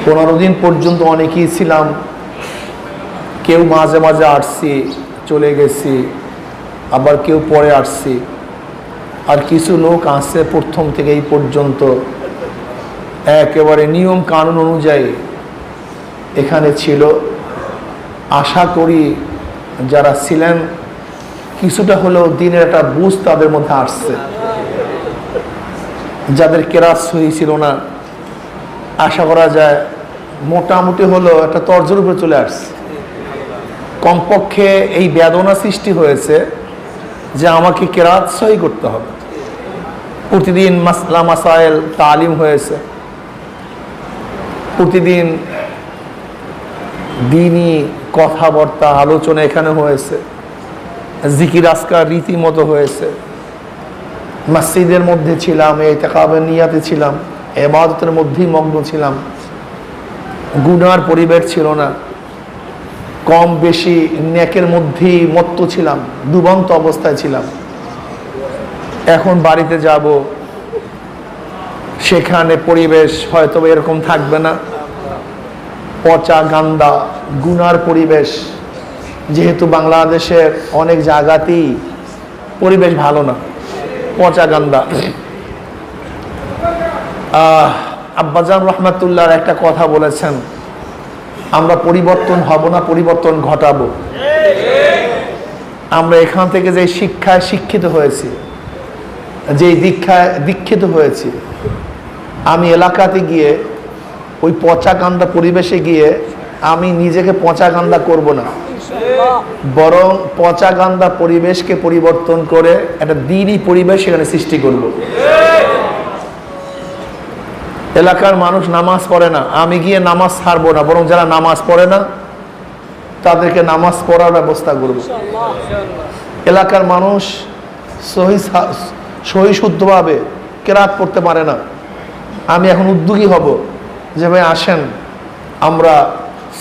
15 দিন পর্যন্ত অনেকেই ছিলাম, কেউ মাঝে মাঝে আসছি চলে গেছি, আবার কেউ পরে আসছি, আর কিছু লোক আসছে প্রথম থেকে এই পর্যন্ত একেবারে নিয়ম কানুন অনুযায়ী এখানে ছিল। আশা করি যারা ছিলেন কিছুটা হলেও দিনের একটা বুঝ তাদের মধ্যে আসছে। যাদের কেরাত সহি ছিল না, আশা করা যায় মোটামুটি হলো একটা তর্জের উপরে চলে আসছে। কমপক্ষে এই বেদনা সৃষ্টি হয়েছে যে আমাকে কেরাত সহি করতে হবে। প্রতিদিন মাসলা মাসাইল তালিম হয়েছে, প্রতিদিন দিনই কথাবার্তা আলোচনা এখানে হয়েছে, জিকির আজকার রীতিমতো হয়েছে। মসজিদের মধ্যে ছিলাম, ইতিকাফের নিয়াতে ছিলাম, ইবাদতের মধ্যেই মগ্ন ছিলাম। গুনার পরিবেশ ছিল না, কম বেশি নেকের মধ্যেই মত্ত ছিলাম, ডুবন্ত অবস্থায় ছিলাম। এখন বাড়িতে যাব, সেখানে পরিবেশ হয়তো এরকম থাকবে না, পচা গান্দা গুনার পরিবেশ। যেহেতু বাংলাদেশের অনেক জায়গাতেই পরিবেশ ভালো না, পচা গান্দা। আব্বাজান রহমাতুল্লাহর একটা কথা বলেছেন, আমরা পরিবর্তন হব না, পরিবর্তন ঘটাবো। আমরা এখান থেকে যে শিক্ষায় শিক্ষিত হয়েছি, যে দীক্ষায় দীক্ষিত হয়েছি, আমি এলাকাতে গিয়ে ওই পচা গান্দা পরিবেশে গিয়ে আমি নিজেকে পচা গান্দা করব না, বরং পচা গান্দা পরিবেশকে পরিবর্তন করে একটা দ্বীনি পরিবেশ সেখানে সৃষ্টি করব। এলাকার মানুষ নামাজ পড়ে না, আমি গিয়ে নামাজ ছাড়বো না, বরং যারা নামাজ পড়ে না তাদেরকে নামাজ পড়ার ব্যবস্থা করব। এলাকার মানুষ সহি শুদ্ধভাবে কেরাত পড়তে পারে না, আমি এখন উদ্যোগী হব যে ভাই আসেন আমরা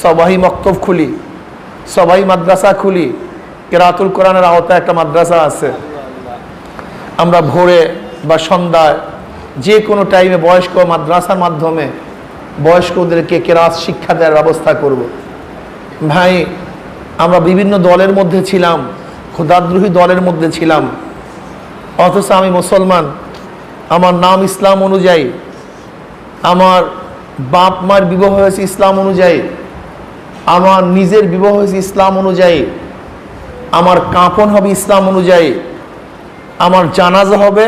সবাই মক্তব খুলি, সবাই মাদ্রাসা খুলি। কেরাতুল কোরআনের আওতায় একটা মাদ্রাসা আছে, আমরা ভোরে বা সন্ধ্যায় যে কোনো টাইমে বয়স্ক মাদ্রাসার মাধ্যমে বয়স্কদেরকে কেরাত শিক্ষা দেওয়ার ব্যবস্থা করব। ভাই আমরা বিভিন্ন দলের মধ্যে ছিলাম, খোদাদ্রোহী দলের মধ্যে ছিলাম, অথচ আমি মুসলমান, আমার নাম ইসলাম অনুযায়ী, আমার বাপ মার বিবাহ হয়েছে ইসলাম অনুযায়ী, আমার নিজের বিবাহ হয়েছে ইসলাম অনুযায়ী, আমার কাফন হবে ইসলাম অনুযায়ী, আমার জানাজা হবে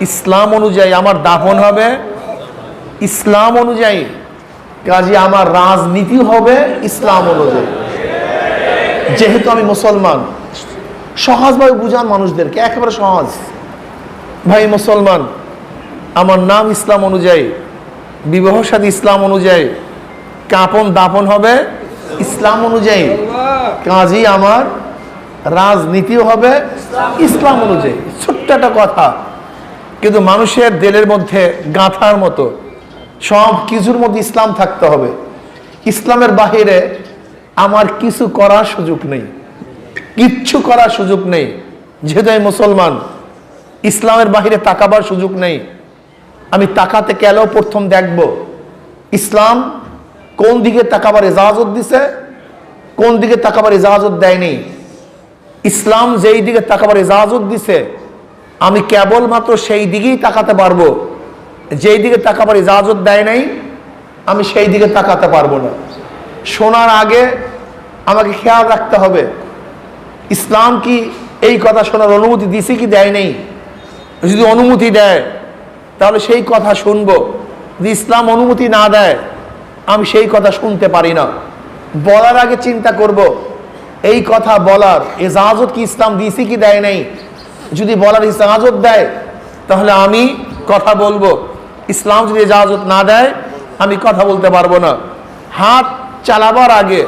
ইসলাম অনুযায়ী, আমার দাফন হবে ইসলাম অনুযায়ী, কাজে আমার রাজনীতি হবে ইসলাম অনুযায়ী। যেহেতু আমি মুসলমান, সহজভাবে বুঝান মানুষদেরকে, একেবারে সহজ। ভাই মুসলমান, আমার নাম ইসলাম অনুযায়ী, বিবাহ সাথী ইসলাম অনুযায়ী, কাপন দাপন হবে ইসলাম অনুযায়ী, কাজী আমার রাজনীতিও হবে ইসলাম অনুযায়ী। ছোট্ট একটা কথা, কিন্তু মানুষের দিলের মধ্যে গাঁথার মতো সব কিছুর মধ্যে ইসলাম থাকতে হবে। ইসলামের বাহিরে আমার কিছু করার সুযোগ নেই, কিচ্ছু করার সুযোগ নেই। যেহেতু আমি মুসলমান, ইসলামের বাহিরে তাকাবার সুযোগ নেই। আমি তাকাতে গেলেও প্রথম দেখব ইসলাম কোন দিকে তাকাবার ইজাজত দিছে, কোন দিকে তাকাবার ইজাজত দেয়নি। ইসলাম যেই দিকে তাকাবার ইজাজত দিছে আমি কেবলমাত্র সেই দিকেই তাকাতে পারবো, যেই দিকে তাকাবার ইজাজত দেয় নাই আমি সেই দিকে তাকাতে পারবো না। শোনার আগে আমাকে খেয়াল রাখতে হবে ইসলাম কি এই কথা শোনার অনুমতি দিছে কি দেয় নেই। যদি অনুমতি দেয় তাহলে সেই কথা শুনবো, যদি ইসলাম অনুমতি না দেয় আমি সেই কথা শুনতে পারি না। বলার আগে চিন্তা করব এই কথা বলার ইজাজত কি ইসলাম দিছে কি দেয় নাই। যদি বলার ইজাজত দেয় তাহলে আমি কথা বলবো, ইসলাম যদি ইজাজত না দেয় আমি কথা বলতে পারবো না। হাত চালাবার আগে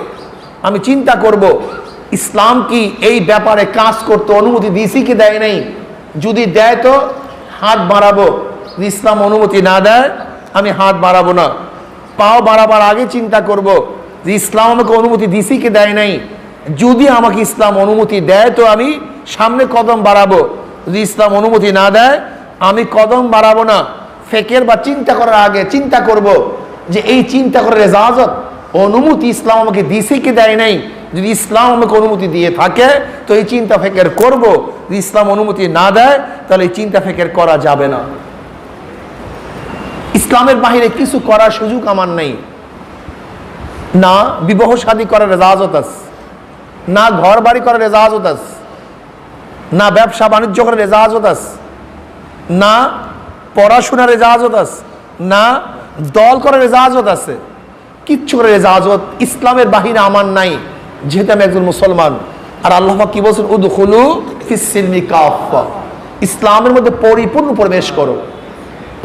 আমি চিন্তা করব ইসলাম কি এই ব্যাপারে কাজ করতে অনুমতি দিছি কি দেয় নাই। যদি দেয় তো হাত বাড়াবো, যদি ইসলাম অনুমতি না দেয় আমি হাত বাড়াবো না। পাও বাড়াবার আগে চিন্তা করব যে ইসলাম আমাকে অনুমতি দিছি কি দেয় নাই। যদি আমাকে ইসলাম অনুমতি দেয় তো আমি সামনে কদম বাড়াবো, যদি ইসলাম অনুমতি না দেয় আমি কদম বাড়াবো না। ফেকের বা চিন্তা করার আগে চিন্তা করব যে এই চিন্তা করার এজাজত অনুমতি ইসলাম আমাকে দিছে কি দেয় নাই। যদি ইসলাম আমাকে অনুমতি দিয়ে থাকে তো এই চিন্তা ফিকির করব, যদি ইসলাম অনুমতি না দেয় তাহলে এই চিন্তা ফিকির করা যাবে না। ইসলামের বাহিরে কিছু করার সুযোগ আমার নেই। না বিবাহ শাদী করার ইজাজত আছে, না ঘর বাড়ি করার ইজাজত আছে, না ব্যবসা বাণিজ্য করার ইজাজত আছে, না পড়াশোনার ইজাজত আছে, না দল করার ইজাজত আছে। কিচ্ছু করার ইজাজত ইসলামের বাহিরে আমার নাই, যেহেতু আমি একজন মুসলমান। আর আল্লাহ পাক কি বলছেন, উদখুলু ফিস সিলমি কাফা, ইসলামের মধ্যে পরিপূর্ণ প্রবেশ করো।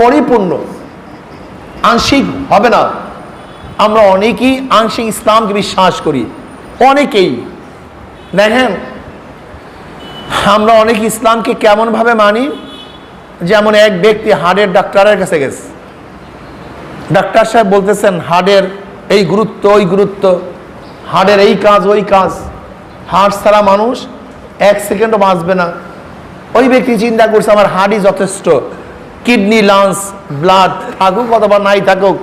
পরিপূর্ণ, আংশিক হবে না। আমরা অনেকেই আংশিক ইসলামকে বিশ্বাস করি, অনেকেই। দেখেন আমরা অনেক ইসলামকে কেমন ভাবে মানি, যেমন এক ব্যক্তি হার্টের ডাক্তারের কাছে গেছে, ডাক্তার সাহেব বলতেছেন হার্টের এই গুরুত্ব ওই গুরুত্ব, হার্টের এই কাজ ওই কাজ, হার্ট ছাড়া মানুষ এক সেকেন্ডও বাঁচবে না। ওই ব্যক্তি চিন্তা করছে আমার হার্টই যথেষ্ট, কিডনি লাংস ব্লাড থাকুক অথবা নাই থাকুক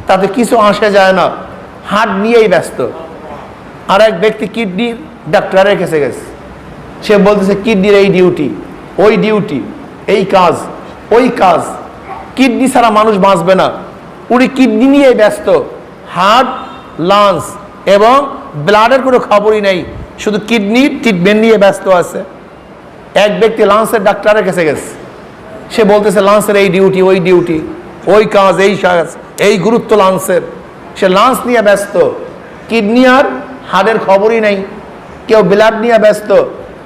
তাতে কিছু আসে যায় না, হার্ট নিয়েই ব্যস্ত। আর এক ব্যক্তি কিডনির ডাক্তারের কাছে গেছে, সে বলতেছে কিডনির এই ডিউটি ওই ডিউটি, এই কাজ ওই কাজ, কিডনি ছাড়া মানুষ বাঁচবে না। উনি কিডনি নিয়ে ব্যস্ত, হার্ট লাংস এবং ব্লাডের কোনো খবরই নেই, শুধু কিডনির ট্রিটমেন্ট নিয়ে ব্যস্ত আছে। এক ব্যক্তি লাংসের ডাক্তারের কাছে গেছে, সে বলতেছে লাংসের এই ডিউটি ওই ডিউটি, ওই কাজ এই কাজ, এই গুরুত্ব লাংসের। সে লাংস নিয়ে ব্যস্ত, কিডনি আর হার্টের খবরই নেই। কেউ ব্লাড নিয়ে ব্যস্ত,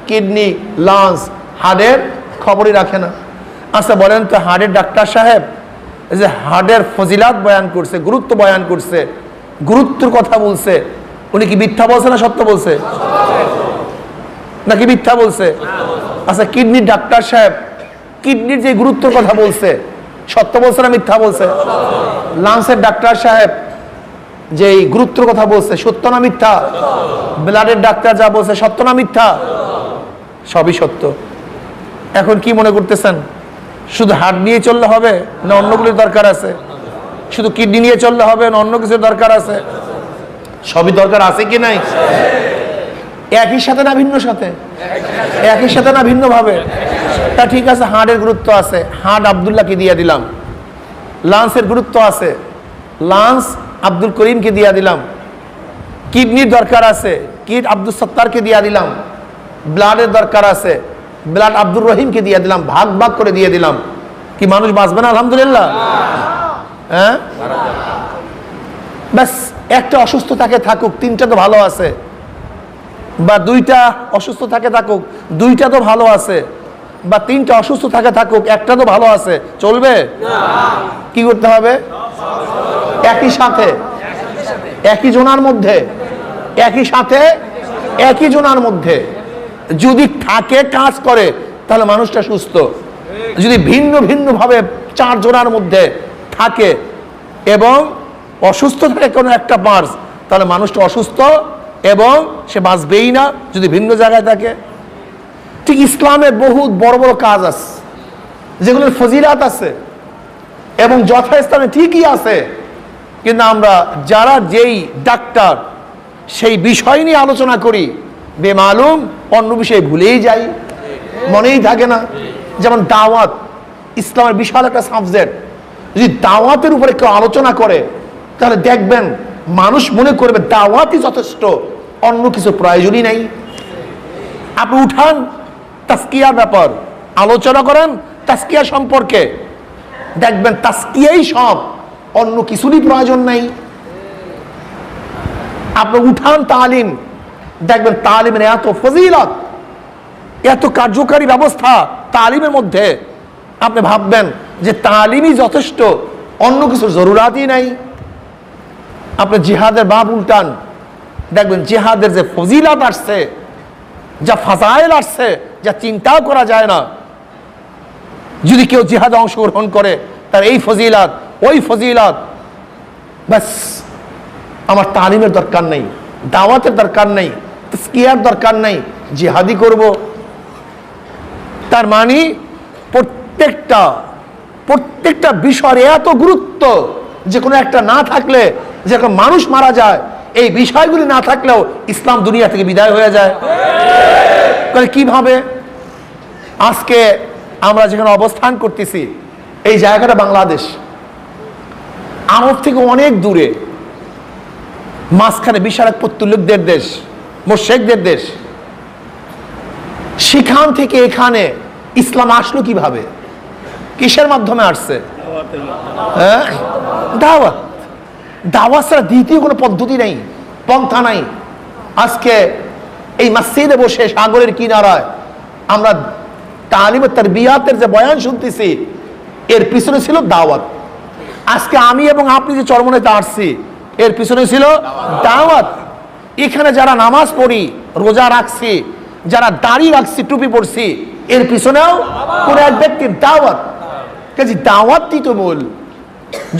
কিডনি লাংস হার্টের খবরই রাখে না। আচ্ছা বলেন তো, হার্টের ডাক্তার সাহেব যে হার্টের ফজিলাত বয়ান করছে, গুরুত্ব বয়ান করছে, গুরুত্বের কথা বলছে, উনি কি মিথ্যা বলছে না সত্য বলছে? নাকি মিথ্যা বলছে? আচ্ছা কিডনির ডাক্তার সাহেব কিডনির যে গুরুত্বের কথা বলছে, সত্য বলছে না মিথ্যা বলছে? লাংসের ডাক্তার সাহেব যে গুরুত্বের কথা বলছে, সত্য না মিথ্যা? ব্লাডের ডাক্তার যা বলছে, সত্য না মিথ্যা? সবই সত্য। এখন কি মনে করতেছেন, শুধু হার্ট নিয়ে চললে হবে না অন্যগুলির দরকার আছে? শুধু কিডনি নিয়ে চললে হবে না অন্য কিছুর দরকার আছে? সবই দরকার আছে কি নাই? একই সাথে না ভিন্ন সাথে? একই সাথে না ভিন্ন ভাবে? তা ঠিক আছে, হার্টের গুরুত্ব আছে, হার্ট আব্দুল্লাহকে দিয়ে দিলাম। লাংসের গুরুত্ব আছে, লাংস আব্দুল করিমকে দিয়ে দিলাম। কিডনির দরকার আছে, কিড আব্দুল সত্তারকে দিয়ে দিলাম। ব্লাডের দরকার আছে, ব্লাড আব্দুর রহিমকে দিয়ে দিলাম, ভাগ ভাগ করে দিয়ে দিলাম। কি মানুষ বাঁচবে না? আলহামদুলিল্লাহ। হ্যাঁ, ব্যাস একটা অসুস্থ থাকে থাকুক, তিনটা তো ভালো আছে, বা দুইটা অসুস্থ থাকে থাকুক, দুইটা তো ভালো আছে, বা তিনটা অসুস্থ থাকে থাকুক, একটা তো ভালো আছে, চলবে? কি করতে হবে? একই সাথে, একই জোনার মধ্যে, একই সাথে একই জোনার মধ্যে যদি থাকে কাজ করে তাহলে মানুষটা সুস্থ। যদি ভিন্ন ভিন্ন ভাবে চার জোনার মধ্যে থাকে এবং অসুস্থ থাকে কোনো একটা পার্টস, তাহলে মানুষটা অসুস্থ এবং সে বাঁচবেই না যদি ভিন্ন জায়গায় থাকে। ঠিক ইসলামে বহুত বড় বড় কাজ আছে যেগুলোর ফজিলাত আছে এবং যথাস্থানে ঠিকই আছে, কিন্তু আমরা যারা যেই ডাক্তার সেই বিষয় নিয়ে আলোচনা করি বেমালুম অন্য বিষয়ে ভুলেই যাই, মনেই থাকে না। যেমন দাওয়াত, ইসলামের বিশাল একটা সাবজেক্ট, যদি দাওয়াতের উপরে কেউ আলোচনা করে তাহলে দেখবেন মানুষ মনে করবে দাওয়াতই যথেষ্ট, অন্য কিছু প্রয়োজনই নাই। আপনি উঠান তাসকিয়ার ব্যাপার আলোচনা করেন, তাসকিয়া সম্পর্কে দেখবেন তাসকিয়াই সব, অন্য কিছুরই প্রয়োজন নাই। আপনি উঠান তালিম, দেখবেন তালিমের এত ফজিলত, এত কার্যকারী ব্যবস্থা তালিমের মধ্যে, আপনি ভাববেন যে তালিমই যথেষ্ট, অন্য কিছুর জরুরাতই নাই। আপনি জিহাদের বাব উল্টান, দেখবেন জিহাদের যে ফজিলত আসছে, যা ফাজাইল আসছে, যা চিন্তাও করা যায় না। যদি কেউ জিহাদে অংশগ্রহণ করে তার এই ফজিলত ওই ফজিলত, ব্যাস আমার তালিমের দরকার নেই, দাওয়াতের দরকার নেই, তাসকিয়ার দরকার নেই, জিহাদি করব। তার মানে প্রত্যেকটা বিষয়ের এত গুরুত্ব যে কোনো একটা না থাকলে, যেরকম মানুষ মারা যায়, এই বিষয়গুলি না থাকলেও ইসলাম দুনিয়া থেকে বিদায় হয়ে যায়। তাহলে কিভাবে? আজকে আমরা যেখানে অবস্থান করতেছি এই জায়গাটা বাংলাদেশ, আরব থেকে অনেক দূরে, মাঝখানে বিশাল এক পত্তুলিকদের দেশ, মোশেকদের দেশ। সেখান থেকে এখানে ইসলাম আসলো কিভাবে? কিসের মাধ্যমে আসছে? দাওয়াত। দাওয়াত ছাড়া দ্বিতীয় কোনো পদ্ধতি নেই, পন্থা নাই। আজকে এই মসজিদে বসে সাগরের কিনারায় আমরা তালিমে তারবিয়াতের যে বয়ান শুনতেছি, এর পিছনে ছিল দাওয়াত। আজকে আমি এবং আপনি যে চরমনাইতে আসছি, এর পিছনে ছিল দাওয়াত। এখানে যারা নামাজ পড়ি, রোজা রাখছি, যারা দাড়ি রাখছি, টুপি পড়ছি, এর পিছনেও কোন এক ব্যক্তির দাওয়াত। কাজে দাওয়াতই তো মূল।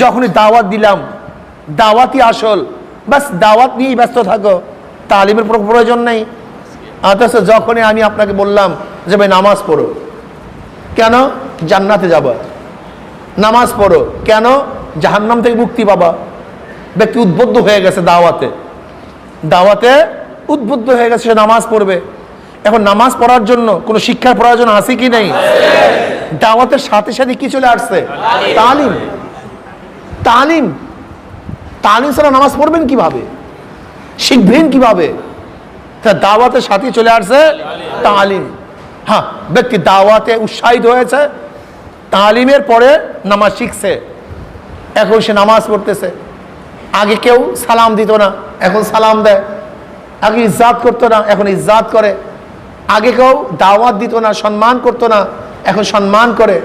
যখনই দাওয়াত দিলাম, দাওয়াতই আসল, বাস দাওয়াত নিয়েই ব্যস্ত থাকো, তালিমের প্রয়োজন নেই। অথচ যখনই আমি আপনাকে বললাম যে ভাই নামাজ পড়ো, কেন? জান্নাতে যাবা। নামাজ পড়ো কেন? জাহান্নাম থেকে মুক্তি পাবা। ব্যক্তি উদ্বুদ্ধ হয়ে গেছে দাওয়াতে, দাওয়াতে উদ্বুদ্ধ হয়ে গেছে, সে নামাজ পড়বে। এখন নামাজ পড়ার জন্য কোনো শিক্ষার প্রয়োজন আছে কি নেই? দাওয়াতের সাথে সাথে কি চলে আসছে? তালিম। তালিম তালিম ছাড়া নামাজ পড়বেন কিভাবে? শিখবেন কিভাবে? তা দাওয়াতের সাথে চলে আসছে তালিম। হ্যাঁ, ব্যক্তি দাওয়াতে উৎসাহিত হয়েছে, তালিমের পরে নামাজ শিখছে, এখন সে নামাজ পড়তেছে। আগে কেউ সালাম দিত না, এখন সালাম দেয়। আগে ইজ্জাত করতো না, এখন ইজ্জাত করে। আগে কেউ দাওয়াত দিত না, সম্মান করতো না, এখন সম্মান করে।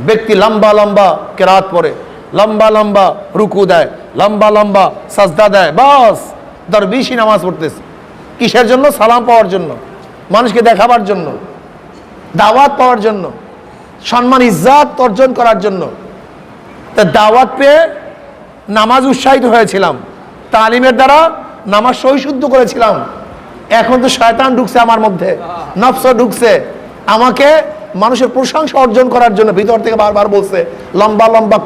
ব্যক্তি লম্বা লম্বা কেরাত পড়ে, লম্বা লম্বা রুকু দেয়, লম্বা লম্বা সাজদা দেয়, বাস দরবেশি নামাজ পড়তেছে। কিসের জন্য? সালাম পাওয়ার জন্য, মানুষকে দেখাবার জন্য, দাওয়াত পাওয়ার জন্য, সম্মান ইজ্জাত অর্জন করার জন্য। তা দাওয়াত পেয়ে নামাজ উৎসাহিত হয়েছিলাম, তালিমের দ্বারা নামাজ সহিশুদ্ধ করেছিলাম। এখন তো শয়তান ঢুকছে আমার মধ্যে, নফস ঢুকছে, আমাকে মানুষের প্রশংসা অর্জন করার জন্য ভিতর থেকে বারবার বলছে লম্বা লম্বা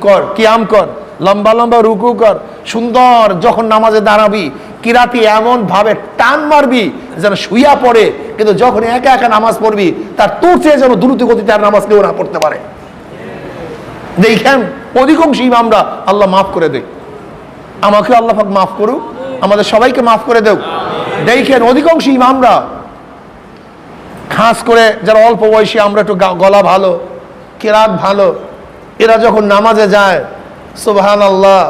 কর, কিয়াম কর, লম্বা লম্বা রুকু কর, সুন্দর যখন নামাজে দাঁড়াবি কিরাতি এমন ভাবে টান মারবি যেন শুইয়া পড়ে, কিন্তু যখন একা একা নামাজ পড়বি তার তোর চেয়ে যেন দ্রুত গতিতে আর নামাজ কেউ না পড়তে পারে। দেখেন অধিকাংশ ইমামরা আল্লাহ মাফ করে দেয়, আমাকে আল্লাহ পাক মাফ করুক, আমাদের সবাইকে মাফ করে দেও। দেখেন অধিকাংশ ইমামরা, খাস করে যারা অল্প বয়সী, আমরা একটু গলা ভালো, কেরাত ভালো, এরা যখন নামাজে যায় সুবহানাল্লাহ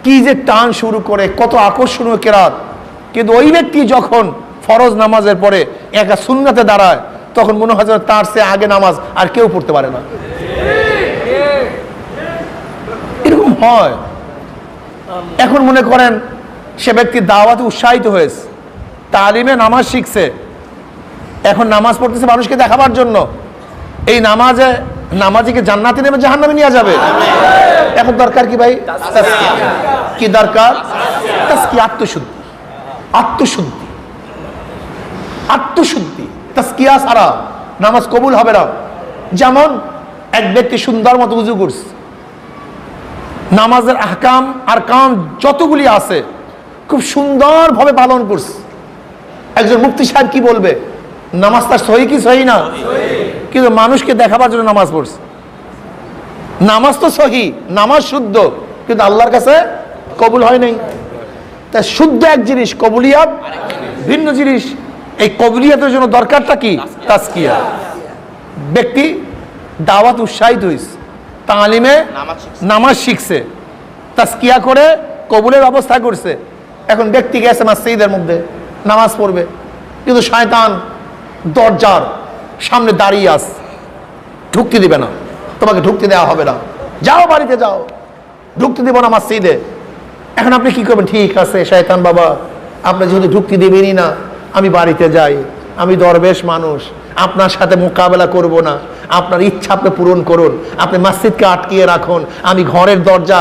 কি যে টান শুরু করে, কত আকর্ষণীয় কেরাত। কিন্তু ওই ব্যক্তি যখন ফরজ নামাজের পরে একা সুন্নাতে দাঁড়ায়, তখন মনে হয় তার চেয়ে আগে নামাজ আর কেউ পড়তে পারে না। এরকম হয়। এখন মনে করেন সে ব্যক্তি দাওয়াতে উৎসাহিত হয়েছে, তালিমে নামাজ শিখছে, এখন নামাজ পড়তেছে মানুষকে দেখাবার জন্য। এই নামাজিকে জান্নাতে নেমে জাহান্নামে নিয়ে যাবে। এখন দরকার কি ভাই? কি দরকার? তাসকিয়া, আত্মশুদ্ধি। আত্মশুদ্ধি, আত্মশুদ্ধি। তাসকিয়া ছাড়া নামাজ কবুল হবে না। যেমন এক ব্যক্তি সুন্দর মতো উযু করছে, নামাজের আহকাম আর কাম যতগুলি আছে খুব সুন্দরভাবে পালন করছে। একজন মুফতি সাহেব কি বলবে? নামাজ তার সহি কি সহি না? কিন্তু মানুষকে দেখাবার জন্য নামাজ পড়ছে। নামাজ তো সহি, নামাজ শুদ্ধ, কিন্তু আল্লাহর কাছে কবুল হয় নাই। তাই শুদ্ধ এক জিনিস, কবুলিয়াত ভিন্ন জিনিস। এই কবুলিয়াতের জন্য দরকারটা কি? তাসকিয়া। ব্যক্তি দাওয়াত উৎসাহিত হয়েছে, তালিমে নামাজ শিখছে, তাসকিয়া করে কবুলের ব্যবস্থা করছে। এখন ব্যক্তি গেছে মসজিদের মধ্যে নামাজ পড়বে, কিন্তু শয়তান দরজার সামনে দাঁড়িয়ে আস, ঢুকতে দিবে না, তোমাকে ঢুকতে দেওয়া হবে না, যাও বাড়িতে যাও, ঢুকতে দিব না মসজিদে। এখন আপনি কি করবেন? ঠিক আছে শয়তান বাবা, আপনি যেহেতু ঢুকতে দেবেনই না, আমি বাড়িতে যাই, আমি দরবেশ মানুষ, আপনার সাথে মোকাবেলা করব না, আপনার ইচ্ছা আপনি পূরণ করুন, আপনি মসজিদকে আটকিয়ে রাখুন, আমি ঘরের দরজা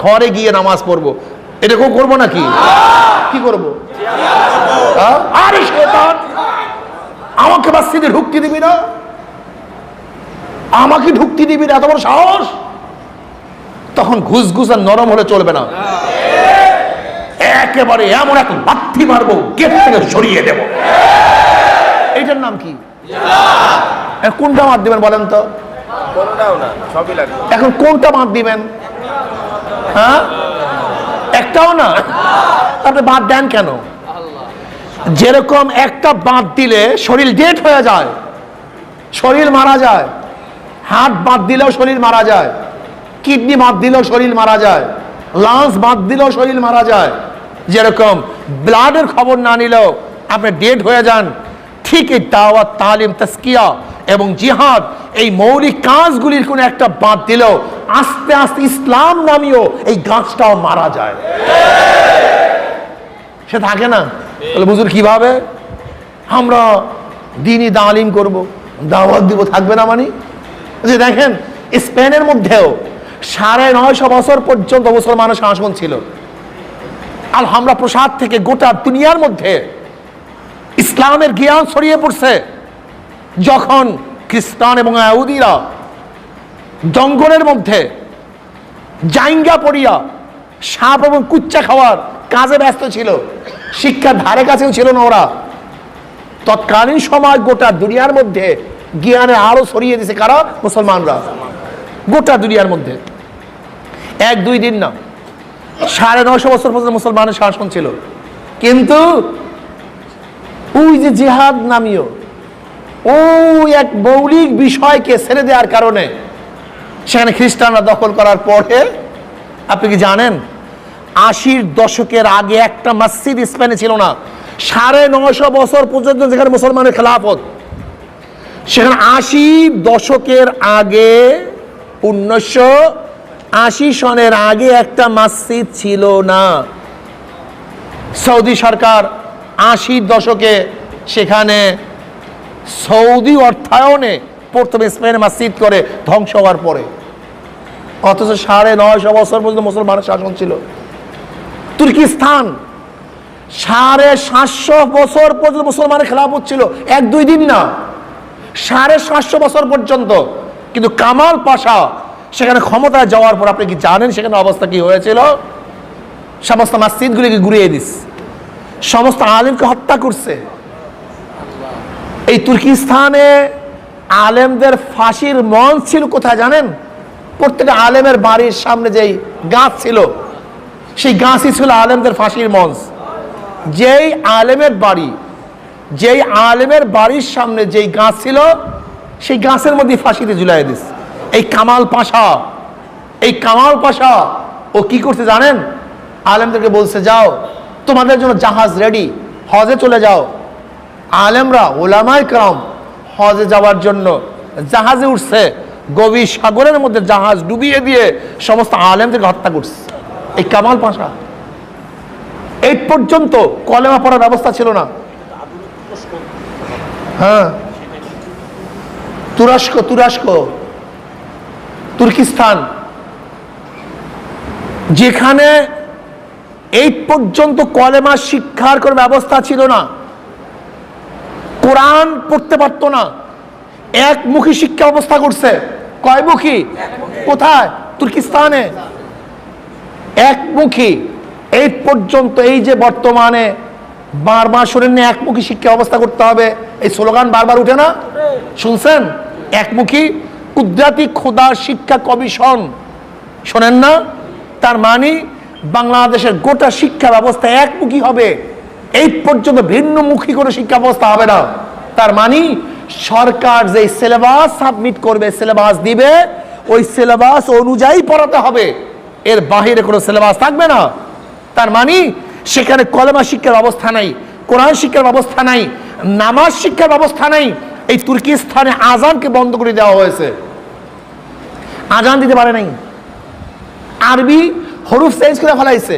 ঘরে গিয়ে নামাজ পড়বো। এরকম করবো নাকি? কি করবো? আরে শয়তান, আমাকে মসজিদে ঢুকতে দিবি না, আমাকে ঢুকতে দিবি না, এত বড় সাহস? তখন ঘুসঘুস আর নরম হলে চলবে না, একেবারে এমন এক লাথি মারবো গেট থেকে সরিয়ে দেব। এইটার নাম কি? কোনটা বাদ দিবেন বলেন তো? এখন কোনটা বাদ দিবেন? হ্যাঁ, একটাও না। আপনি বাদ দেন কেন? যেরকম একটা বাদ দিলে শরীর ডেড হয়ে যায়, শরীর মারা যায়। হাত বাদ দিলেও শরীর মারা যায়, কিডনি বাদ দিলেও শরীর মারা যায়, লাংস বাদ দিলেও শরীর মারা যায়। যেরকম ব্লাডের খবর না নিলেও আপনি ডেড হয়ে যান, ঠিক এই দাওয়াত, তালিম, তাজকিয়া এবং জিহাদ, এই মৌলিক কাজগুলির কোনো একটা বাদ দিলেও আস্তে আস্তে ইসলাম নামীয় এই গাছটাও মারা যায়, সে থাকে না। তাহলে বুঝুন কিভাবে আমরা দ্বীনি তালিম করব, দাওয়াত দিব, থাকবে না? মানে যে দেখেন স্পেনের মধ্যেও 950 বছর পর্যন্ত মুসলমানের শাসন ছিল। আলহামরা প্রসাদ থেকে গোটা দুনিয়ার মধ্যে ইসলামের জ্ঞান ছড়িয়ে পড়ছে। যখন খ্রিস্টান এবং ইহুদিরা জঙ্গলের মধ্যে জাইঙ্গা পড়িয়া সাপ এবং কুচ্চা খাওয়ার কাজে ব্যস্ত ছিল, শিক্ষার ধারে কাছেও ছিল না ওরা, তৎকালীন সময় গোটা দুনিয়ার মধ্যে জ্ঞানে আরো ছড়িয়ে দিছে কারা? মুসলমানরা। গোটা দুনিয়ার মধ্যে 1-2 দিন না, 950 বছর পর্যন্ত মুসলমানের শাসন ছিল। কিন্তু ওই যে জিহাদ নামীয় ওই এক মৌলিক বিষয়কে ছেড়ে দেওয়ার কারণে সেখানে খ্রিস্টানরা দখল করার পরে, আপনি কি জানেন 80-র দশকের আগে একটা মসজিদ স্পেনে ছিল না। 950 বছর পর্যন্ত যেখানে মুসলমানের খেলাফত, সেখানে 80 দশকের আগে 1980 সনের আগে একটা মসজিদ ছিল না। সৌদি সরকার 80-র দশকে সেখানে সৌদি অর্থায়নে প্রথমে স্পেনে মসজিদ করে ধ্বংস হওয়ার পরে, অথচ 950 বছর পর্যন্ত মুসলমানের শাসন ছিল। তুর্কিস্তান 750 বছর পর্যন্ত মুসলমানের খেলাফত ছিল, 1-2 দিন না, 750 বছর পর্যন্ত। কিন্তু কামাল পাশা সেখানে ক্ষমতায় যাওয়ার পর আপনি কি জানেন সেখানে অবস্থা কি হয়েছিল? সমস্ত মসজিদগুলিকে ঘুরিয়ে দিস, সমস্ত আলেমকে হত্যা করছে। এই তুর্কিস্তানে আলেমদের ফাঁসির মঞ্চ ছিল কোথায় জানেন? প্রত্যেক আলেমের বাড়ির সামনে যেই গাছ ছিল, সেই গাছই ছিল আলেমদের ফাঁসির মঞ্চ। যেই আলেমের বাড়ির সামনে যেই গাছ ছিল, সেই গাছের মধ্যে ফাঁসিতে ঝুলাই দিস। এই কামাল পাশা ও কি করতে জানেন? আলেমদেরকে বলছে, যাও তোমাদের জন্য জাহাজ রেডি, হজে চলে যাও। আলেমরা, ওলামায়ে কেরাম হজে যাওয়ার জন্য জাহাজে উঠছে, গভীর সাগরের মধ্যে জাহাজ ডুবিয়ে দিয়ে সমস্ত আলেমদেরকে হত্যা করছে এই কামাল পাশা। এই পর্যন্ত কলেমা পড়ার ব্যবস্থা ছিল না। হ্যাঁ, তুর্কিস্তান, যেখানে এই পর্যন্ত কলেমা শিক্ষার কোনো ব্যবস্থা ছিল না, কোরআন পড়তে পারতো না, একমুখী শিক্ষা ব্যবস্থা করছে। কয়মুখী? কোথায়? তুর্কিস্তানে একমুখী। এই পর্যন্ত, এই যে বর্তমানে বারবার শোনেন না একমুখী শিক্ষা ব্যবস্থা করতে হবে, এই স্লোগান বারবার উঠে না? শুনছেন? একমুখী কুদরতি খোদা শিক্ষা কমিশন, শোনেন না? তার মানে বাংলাদেশের গোটা শিক্ষা ব্যবস্থা একমুখী হবে, এই পর্যন্ত ভিন্নমুখী কোনো শিক্ষা ব্যবস্থা হবে না। তার মানে সরকার যে সিলেবাস সাবমিট করবে, সিলেবাস দিবে, ওই সিলেবাস অনুযায়ী পড়াতে হবে, এর বাহিরে কোনো সিলেবাস থাকবে না। তার মানে সেখানে কলেমা শিক্ষার ব্যবস্থা নাই, কোরআন শিক্ষার ব্যবস্থা নাই, নামাজ শিক্ষার ব্যবস্থা নাই। এই তুর্কিস্তানে আজানকে বন্ধ করে দেওয়া হয়েছে, আজান দিতে পারে নাই, আরবি হরুফ চেঞ্জ করে ফেলাইছে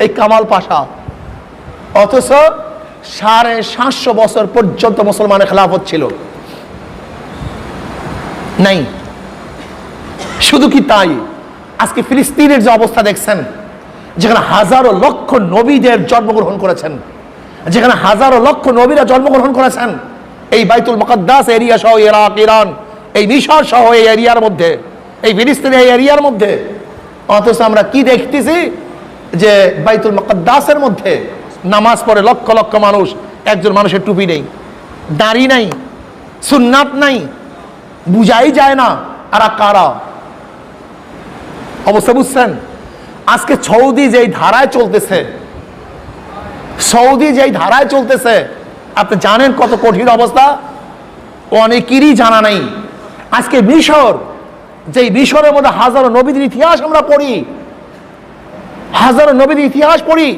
এই কামাল পাশা। অথচ 750 বছর পর্যন্ত মুসলমানের খেলাফত ছিল নাই। শুধু কি তাই, আজকে ফিলিস্তিনের যে অবস্থা দেখছেন, যেখানে হাজারো লক্ষ নবীদের জন্মগ্রহণ করেছেন, যেখানে হাজারো লক্ষ নবীরা জন্মগ্রহণ করেছেন, এই বাইতুল মুকাদ্দাস এরিয়া সহ ইরাক, ইরান, এই মিশর সহ এই এরিয়ার মধ্যে, এই ফিলিস্তিনের এই এরিয়ার মধ্যে অথচ আমরা কি দেখতেছি যে বাইতুল মুকাদ্দাসের মধ্যে নামাজ পড়ে লক্ষ লক্ষ মানুষ, একজন মানুষের টুপি নেই, দাড়ি নাই, সুন্নাত নাই, বুঝাই যায় না আর কারা। অবস্থা বুঝছেন? আজকে সৌদি যেই ধারায় চলতেছে, সৌদি যেই ধারায় চলতেছে, আপনি জানেন কত কঠিন অবস্থা? অনেকেরই জানা নাই। আজকে মিশর, যেই মিশরের মধ্যে হাজারো নবীদের ইতিহাস আমরা পড়ি, হাজারো নবীদের ইতিহাস পড়ি।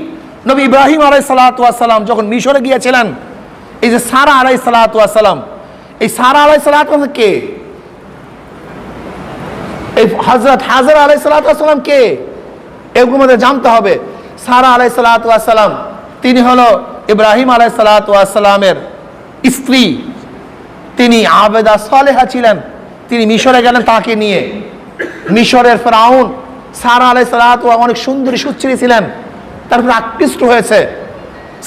নবী ইব্রাহিম আলাইহিস সালাতু ওয়াস সালাম যখন মিশরে গিয়েছিলেন, এই যে সারা আলাইহিস সালাতু ওয়াস সালাম, এই সারা আলাইহিস সালাতু ওয়াস কে? এই হযরত হাজরা আলাইহিস সালাতু ওয়াস সালাম কে? এগুলো আমাদের জানতে হবে। সারা আলাইহিস সালাতু ওয়াস সালাম তিনি হলো ইব্রাহিম আলাইহিস সালাতু ওয়াস সালামের স্ত্রী, তিনি আবেদা সালেহা ছিলেন। তিনি মিশরে গেলেন তাকে নিয়ে। মিশরের ফেরাউন সারা আলাইহিস সালাতু অনেক সুন্দরী সুচ্চরি ছিলেন, তারপর আকৃষ্ট হয়েছে।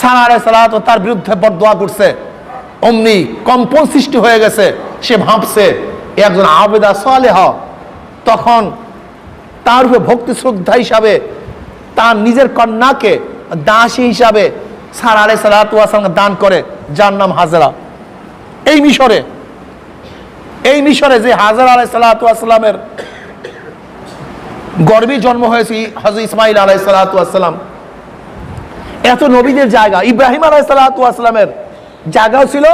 সারা আলাইহিস সালাতু তার বিরুদ্ধে বদদোয়া করছে, অমনি কম্পন সৃষ্টি হয়ে গেছে। সে ভাবছে একজন আবেদা সালেহা, তখন তার উপরে ভক্তি শ্রদ্ধা হিসাবে তার নিজের কন্যাকে দাসী হিসাবে সারা আলাইহিস সালাতু দান করে, যার নাম হাজরা। এই মিশরে, এই মিশরে যে হাজরা আলাইহিস সালাতু ওয়াসসালামের গর্ভে জন্ম হয়েছে হযরত ইসমাঈল আলাইহিস সালাতু ওয়াসসালাম, এত নবীদের জায়গা, ইব্রাহিম আলাইহিস সালাতু ওয়াসসালামের জায়গাও ছিল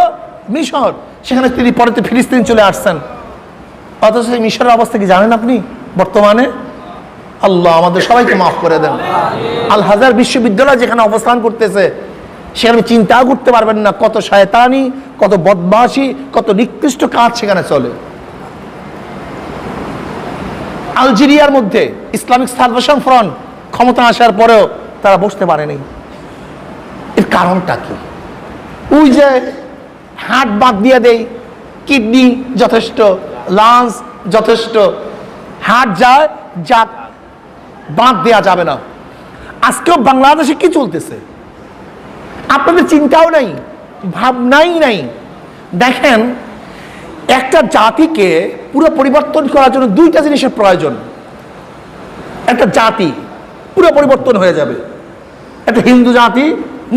মিশর। সেখানে তিনি পরে ফিলিস্তিন চলে আসছেন। অথচ সেই মিশরের অবস্থা কি জানেন আপনি বর্তমানে? আল্লাহ আমাদের সবাইকে মাফ করে দেন। আল হাজার বিশ্ববিদ্যালয় যেখানে অবস্থান করতেছে, সেখানে চিন্তা করতে পারবেন না কত শয়তানি, কত বদমাশি, কত নিকৃষ্ট কাজ সেখানে চলে। আলজেরিয়ার মধ্যে ইসলামিক সালভেশন ফ্রন্ট ক্ষমতা আসার পরেও তারা বসতে পারেনি। এর কারণটা কি? ওই যে হার্ট বাদ দিয়ে দেই, কিডনি যথেষ্ট, লাংস যথেষ্ট, হার্ট যায়, যাক, বাদ দেওয়া যাবে না। আজকেও বাংলাদেশে কি চলতেছে আপনাদের চিন্তাও নাই, ভাবনাই নাই। দেখেন, একটা জাতিকে পুরো পরিবর্তন করার জন্য দুইটা জিনিসের প্রয়োজন। একটা জাতি পুরো পরিবর্তন হয়ে যাবে, একটা হিন্দু জাতি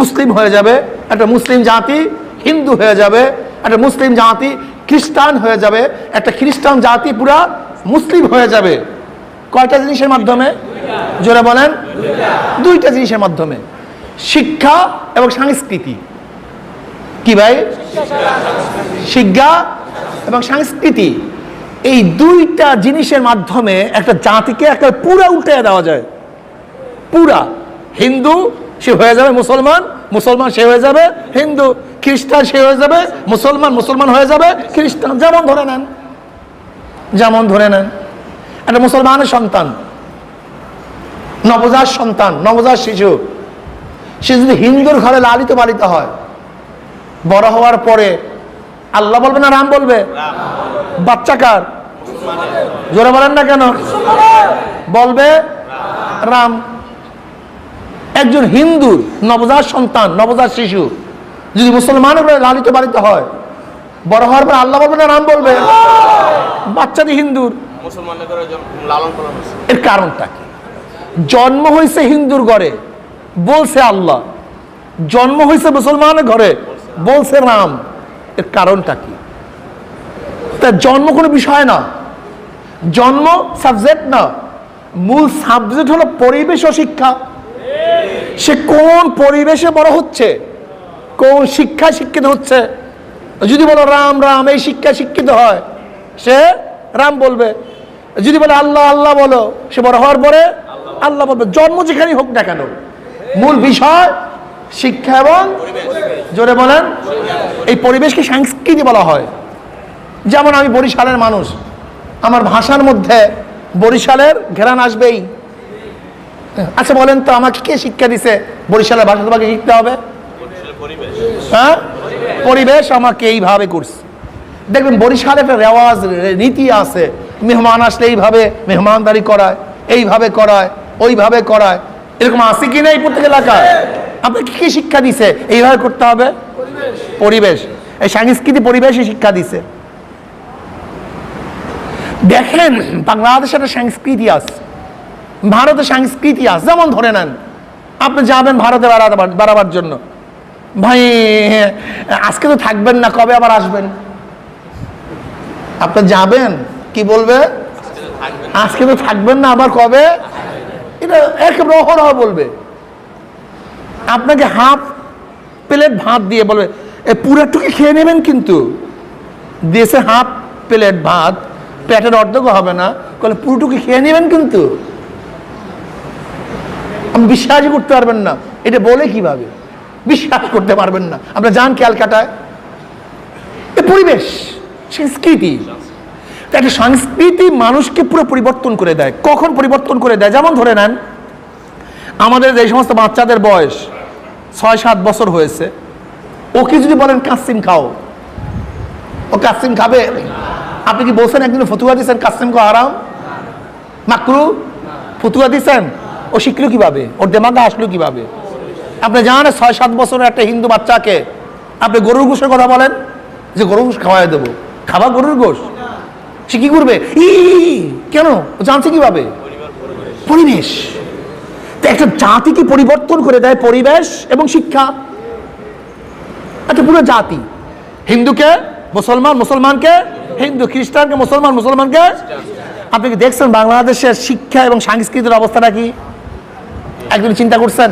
মুসলিম হয়ে যাবে, একটা মুসলিম জাতি হিন্দু হয়ে যাবে, একটা মুসলিম জাতি খ্রিস্টান হয়ে যাবে, একটা খ্রিস্টান জাতি পুরা মুসলিম হয়ে যাবে। কয়টা জিনিসের মাধ্যমে? জোরে বলেন। দুইটা জিনিসের মাধ্যমে, শিক্ষা এবং সংস্কৃতি। কি ভাই? শিক্ষা এবং সংস্কৃতি, এই দুইটা জিনিসের মাধ্যমে একটা জাতিকে একটা পুরা উল্টে দেওয়া যায়। পুরা হিন্দু সে হয়ে যাবে মুসলমান, মুসলমান সে হয়ে যাবে হিন্দু, খ্রিস্টান সে হয়ে যাবে মুসলমান, মুসলমান হয়ে যাবে খ্রিস্টান। যেমন ধরে নেন, যেমন ধরে নেন একটা মুসলমানের সন্তান, নবজাত সন্তান, নবজাত শিশু, সে যদি হিন্দুর ঘরে লালিত পালিত হয়, বড় হওয়ার পরে আল্লাহ বলবে না রাম বলবে? বাচ্চা কার? জোরে বলেন না কেন? বলবে রাম। একজন হিন্দুর নবজাত সন্তান, নবজাত শিশু যদি মুসলমানের ঘরে লালিত পালিত হয়, বড় হওয়ার পর আল্লাহ বলবে না রাম বলবে? বাচ্চাটি হিন্দুর। এর কারণটা কি? জন্ম হয়েছে হিন্দুর ঘরে, বলছে আল্লাহ, জন্ম হয়েছে মুসলমানের ঘরে, বলছে রাম। এর কারণটা কি? তার জন্ম কোনো বিষয় না, জন্ম সাবজেক্ট না, মূল সাবজেক্ট হলো পরিবেশ ও শিক্ষা। সে কোন পরিবেশে বড় হচ্ছে, কোন শিক্ষায় শিক্ষিত হচ্ছে। যদি বলো রাম রাম, এই শিক্ষায় শিক্ষিত হয়, সে রাম বলবে। যদি বলে আল্লাহ আল্লাহ বলো, সে বড় হওয়ার পরে আল্লাহ বলবে। জন্ম যেখানেই হোক না কেন, মূল বিষয় শিক্ষা এবং জোরে বলেন, এই পরিবেশকে সংস্কৃতি বলা হয়। যেমন আমি বরিশালের মানুষ, আমার ভাষার মধ্যে বরিশালের ঘেরান আসবেই। আচ্ছা বলেন তো, আমাকে কে শিক্ষা দিছে বরিশালের ভাষা তোমাকে শিখতে হবে? হ্যাঁ, পরিবেশ আমাকে এইভাবে করছে। দেখবেন বরিশালে একটা রেওয়াজ নীতি আছে, মেহমান আসলে এইভাবে মেহমানদারি করায়, এইভাবে করায়, ওইভাবে করায়। এরকম আছে কি না এই প্রত্যেক এলাকায়? আপনাকে কি শিক্ষা দিছে এইভাবে করতে হবে? পরিবেশ, এই সংস্কৃতি পরিবেশই শিক্ষা দিছে। দেখেন বাংলাদেশে একটা সংস্কৃতি আছে, ভারতে সংস্কৃতি আছে, যেমন ধরে নেন আপনি যাবেন ভারতে বেড়াবার জন্য, ভাই আজকে তো থাকবেন না, কবে আবার আসবেন? আপনি যাবেন, কি বলবে? আজকে তো থাকবেন না, আবার কবে? এটা একেবারে অহরহ বলবে। আপনাকে হাফ প্লেট ভাত দিয়ে বলবে পুরাটুকু খেয়ে নেবেন, কিন্তু দেশে হাফ প্লেট ভাত, পেটের অর্ধেক হবে না, বলে পুরোটুকু খেয়ে নেবেন, কিন্তু আপনি বিশ্বাসই করতে পারবেন না। এটা বলে কিভাবে বিশ্বাস করতে পারবেন না? আমরা যান ক্যালকাটায়, এ পরিবেশ সংস্কৃতি, একটা সংস্কৃতি মানুষকে পুরো পরিবর্তন করে দেয়। কখন পরিবর্তন করে দেয়? যেমন ধরে নেন আমাদের যে সমস্ত বাচ্চাদের বয়স 6-7 বছর হয়েছে, ওকে যদি বলেন কাসিম খাও, ও কাসিম খাবে? আপনি কি বলছেন একদিন ফতুয়া দিচ্ছেন কাসিম খাওয়া হারাম মাকরু? ফতুয়া দিচ্ছেন? ও শিখলো কিভাবে? ওর দেমাগে আসলো কিভাবে? আপনি জানেন 6-7 বছরের একটা হিন্দু বাচ্চাকে আপনি গরুর গোশের কথা বলেন যে গরুর গোশ খাওয়াই দেবো, খাবা গরুর গোশ? সে কি করবে? কেন? ও জানছে কিভাবে? পরিবেশ। একটা জাতিকে পরিবর্তন করে দেয় পরিবেশ এবং শিক্ষা। একটা পুরো জাতি, হিন্দুকে মুসলমান, মুসলমানকে হিন্দু, খ্রিস্টানকে মুসলমান, মুসলমানকে। আপনি কি দেখছেন বাংলাদেশের শিক্ষা এবং সংস্কৃতির অবস্থাটা কি? একদিন চিন্তা করছেন?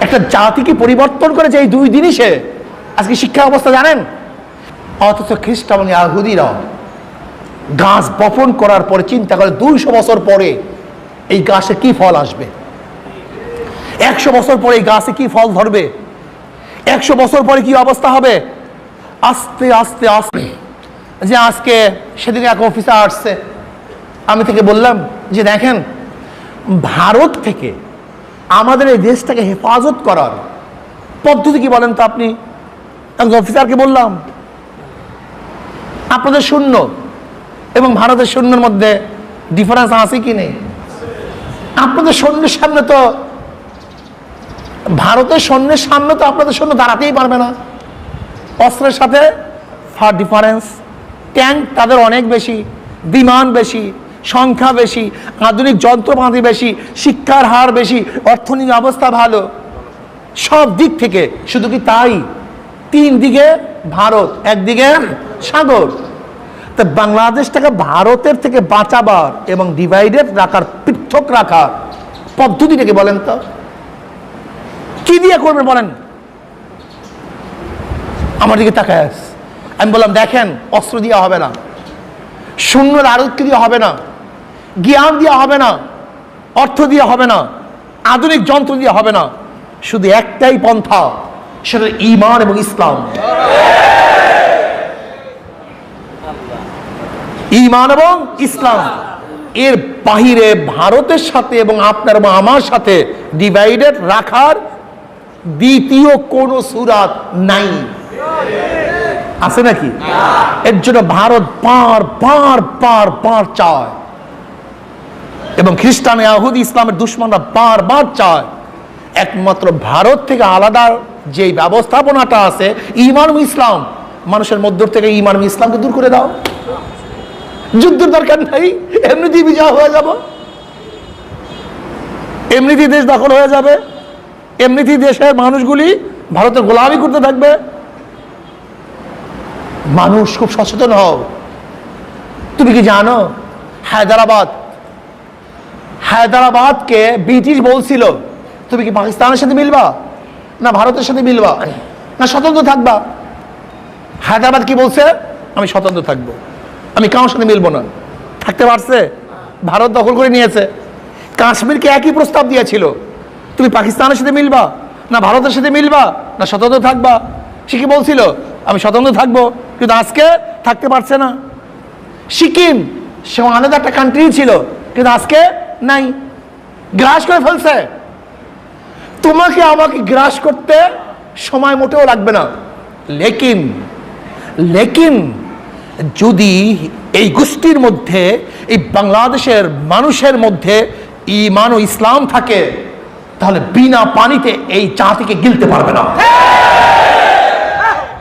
একটা জাতিকে পরিবর্তন করেছে এই 2 জিনিসে। আজকে শিক্ষা অবস্থা জানেন? অথচ খ্রিস্টান এবং ইহুদিরা গাছ বপন করার পরে চিন্তা করে 200 বছর পরে এই গাছে কি ফল আসবে, 100 বছর পরে এই গাছে কি ফল ধরবে, 100 বছর পরে কি অবস্থা হবে। আস্তে আস্তে আস্তে যে আজকে সেদিকে এক অফিসার আসছে, আমি থেকে বললাম যে দেখেন ভারত থেকে আমাদের এই দেশটাকে হেফাজত করার পদ্ধতি কি বলেন তো? আপনি একজন অফিসারকে বললাম আপনাদের সৈন্য এবং ভারতের সৈন্যের মধ্যে ডিফারেন্স আছে কি নেই? আপনাদের সৈন্যের সামনে তো, ভারতের সৈন্যের সামনে তো আপনাদের সৈন্য দাঁড়াতেই পারবে না। অস্ত্রের সাথে ফার ডিফারেন্স, ট্যাঙ্ক তাদের অনেক বেশি, বিমান বেশি, সংখ্যা বেশি, আধুনিক যন্ত্রপাতি বেশি, শিক্ষার হার বেশি, অর্থনৈতিক অবস্থা ভালো, সব দিক থেকে। শুধু কি তাই? 3 দিকে ভারত, একদিকে সাগর। তা বাংলাদেশটাকে ভারতের থেকে বাঁচাবার এবং ডিভাইডেড রাখার, পৃথক রাখার পদ্ধতিটাকে বলেন তো কি দিয়ে করবেন বলেন? আমার দিকে তাকায় আস। আমি বললাম দেখেন অস্ত্র দিয়ে হবে না, সৈন্যের আরোগ্য দিয়ে হবে না, জ্ঞান দিয়ে হবে না, অর্থ দিয়ে হবে না, আধুনিক যন্ত্র দিয়ে হবে না। শুধু একটাই পন্থা, সেটা ঈমান এবং ইসলাম। ঈমান এবং ইসলাম। এর বাহিরে ভারতের সাথে এবং আপনার এবং আমার সাথে ডিভাইডেড রাখার দ্বিতীয় কোন সুরাত নাই। আছে নাকি? এর জন্য ভারত বার চায় এবং খ্রিস্টান, ইহুদি, ইসলামের দুশ্মনরা বারবার চায় একমাত্র ভারত থেকে আলাদা যে ব্যবস্থাপনাটা আছে ঈমান ও ইসলাম, মানুষের মধ্য থেকে ঈমান ও ইসলামকে দূর করে দাও। যুদ্ধের দরকার নাই, এমনিতেই বিজয় হয়ে যাব, এমনিতেই দেশ দখল হয়ে যাবে, এমনিতেই দেশের মানুষগুলি ভারতের গোলামি করতে থাকবে। মানুষ খুব সচেতন হও। তুমি কি জানো হায়দ্রাবাদকে ব্রিটিশ বলছিল তুমি কি পাকিস্তানের সাথে মিলবা না ভারতের সাথে মিলবা না স্বতন্ত্র থাকবা? হায়দ্রাবাদ কি বলছে? আমি স্বতন্ত্র থাকবো, আমি কারোর সাথে মিলবো না। থাকতে পারছে? ভারত দখল করে নিয়েছে। কাশ্মীরকে একই প্রস্তাব দিয়েছিল, তুমি পাকিস্তানের সাথে মিলবা না ভারতের সাথে মিলবা না স্বতন্ত্র থাকবা? সে কি বলছিল? আমি স্বতন্ত্র থাকবো, কিন্তু আজকে থাকতে পারছে না। সিকিম সে আলাদা একটা কান্ট্রি ছিল, কিন্তু আজকে নাই, গ্রাস করে ফেলছে। তোমাকে আমাকে গ্রাস করতে সময় মোটেও লাগবে না। লেকিন যদি এই গোষ্ঠীর মধ্যে, এই বাংলাদেশের মানুষের মধ্যে ঈমান ও ইসলাম থাকে, তাহলে বিনা পানিতে এই জাতিকে গিলতে পারবে না।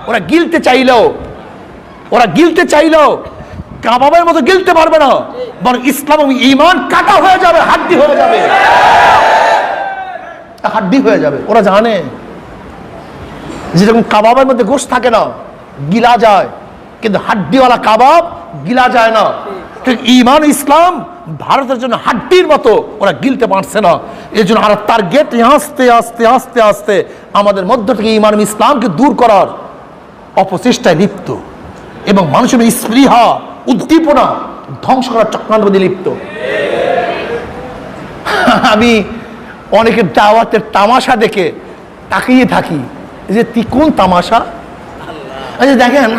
ওরা গিলতে চাইলেও কাবাবের মতো গিলতে পারবে না, বরং ইসলাম এবং ঈমান কাটা হয়ে যাবে, হাড্ডি হয়ে যাবে, হাড্ডি হয়ে যাবে। ওরা জানে যেরকম কাবাবের মধ্যে গোশত থাকে না, গিলা যায়, কিন্তু হাড্ডিওয়ালা কাবাব গিলা যায় না। ঠিক ঈমান ইসলাম ভারতের জন্য হাড্ডির মতো, ওরা গিলতে পারছে না। এই জন্য আর টার্গেট আস্তে আস্তে আস্তে আস্তে আমাদের মধ্য থেকে ঈমান ইসলামকে দূর করার অপচেষ্টায় লিপ্ত, এবং মানুষের স্পৃহা উদ্দীপনা ধ্বংস করার চক্রান্ত মধ্যে লিপ্ত। আমি অনেকের দাওয়াতের তামাশা দেখে তাকিয়ে থাকি যে তুই কোন তামাশা। দেখেন,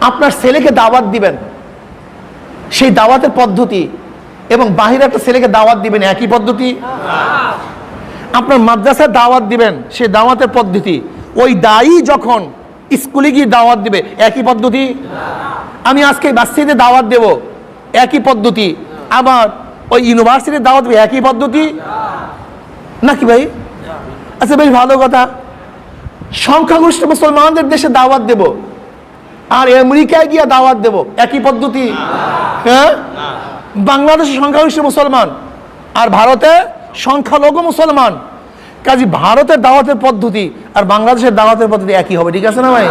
আপনার ছেলেকে দাওয়াত দিবেন, সেই দাওয়াতের পদ্ধতি এবং বাহিরে একটা ছেলেকে দাওয়াত দিবেন একই পদ্ধতি। আপনার মাদ্রাসায় দাওয়াত দিবেন, সেই দাওয়াতের পদ্ধতি ওই দায়ী যখন স্কুলে গিয়ে দাওয়াত দিবে একই পদ্ধতি। আমি আজকে বাচ্চাদের দাওয়াত দেব একই পদ্ধতি, আবার ওই ইউনিভার্সিটির দাওয়াত দেবে একই পদ্ধতি নাকি ভাই? আচ্ছা বেশ ভালো কথা, সংখ্যাগরিষ্ঠ মুসলমানদের দেশে দাওয়াত দেব আর আমেরিকায় গিয়ে দাওয়াত দেব একই পদ্ধতি? হ্যাঁ, বাংলাদেশে সংখ্যাগরিষ্ঠ মুসলমান আর ভারতে সংখ্যালঘু মুসলমান, কাজী ভারতের দাওয়াতের পদ্ধতি আর বাংলাদেশের দাওয়াতের পদ্ধতি একই হবে, ঠিক আছে না ভাই?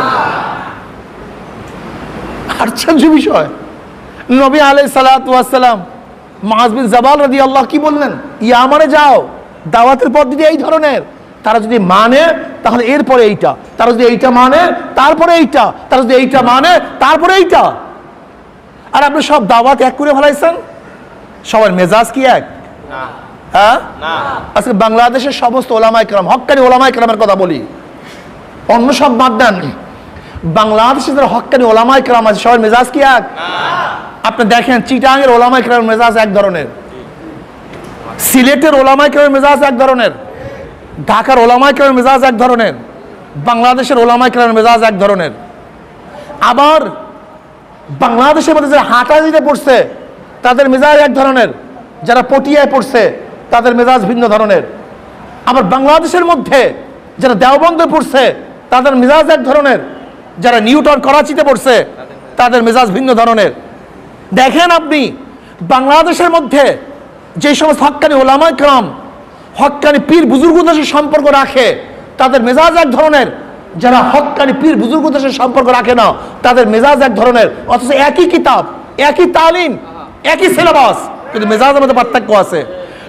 আশ্চর্য বিষয়। নবী আলাইহিস সালাতু ওয়াস সালাম মুআয বিন জাবাল রাদিয়াল্লাহু কি বললেন? ইয়ামানে যাও, দাওয়াতের পদ্ধতি এই ধরনের, তারা যদি মানে তাহলে এরপরে এইটা, তারা যদি এইটা মানে তারপরে এইটা, তারা যদি এইটা মানে তারপরে এইটা। আর আপনি সব দাওয়াত এক করে ফেলাইছেন, সবার মেজাজ কি এক? হ্যাঁ, আজকে বাংলাদেশের সমস্ত ওলামায়ে কেরাম, হক্কানি ওলামায়ে কেরামের কথা বলি, অন্য সব বাদ দেন, বাংলাদেশে যারা হক্কানি ওলামায়ে কেরাম আছে সবার মেজাজ কি এক? আপনি দেখেন চিটাগাংয়ের ওলামায়ে কেরামের মেজাজ এক ধরনের, সিলেটের ওলামায়ে কেরামের মেজাজ এক ধরনের, ঢাকার ওলামায়ে কেরামের মেজাজ এক ধরনের, বাংলাদেশের ওলামায়ে কেরামের মেজাজ এক ধরনের। আবার বাংলাদেশের মধ্যে যারা হাটাজারিতে পড়ছে তাদের মেজাজ এক ধরনের, যারা পটিয়ায় পড়ছে তাদের মেজাজ ভিন্ন ধরনের। আবার বাংলাদেশের মধ্যে যারা দেওবন্দে পড়ছে তাদের মেজাজ এক ধরনের, যারা নিউটন করাচিতে পড়ছে তাদের মেজাজ ভিন্ন ধরনের। দেখেন আপনি বাংলাদেশের মধ্যে যে সমস্ত হক্কানি ওলামায়ে কেরাম, হক্কানি পীর বুজুর্গদের সাথে সম্পর্ক রাখে তাদের মেজাজ এক ধরনের, যারা হক্কানি পীর বুজুর্গদের সাথে সম্পর্ক রাখে না তাদের মেজাজ এক ধরনের। অথচ একই কিতাব, একই তালিম, একই সিলেবাস, কিন্তু মেজাজের মধ্যে পার্থক্য আছে।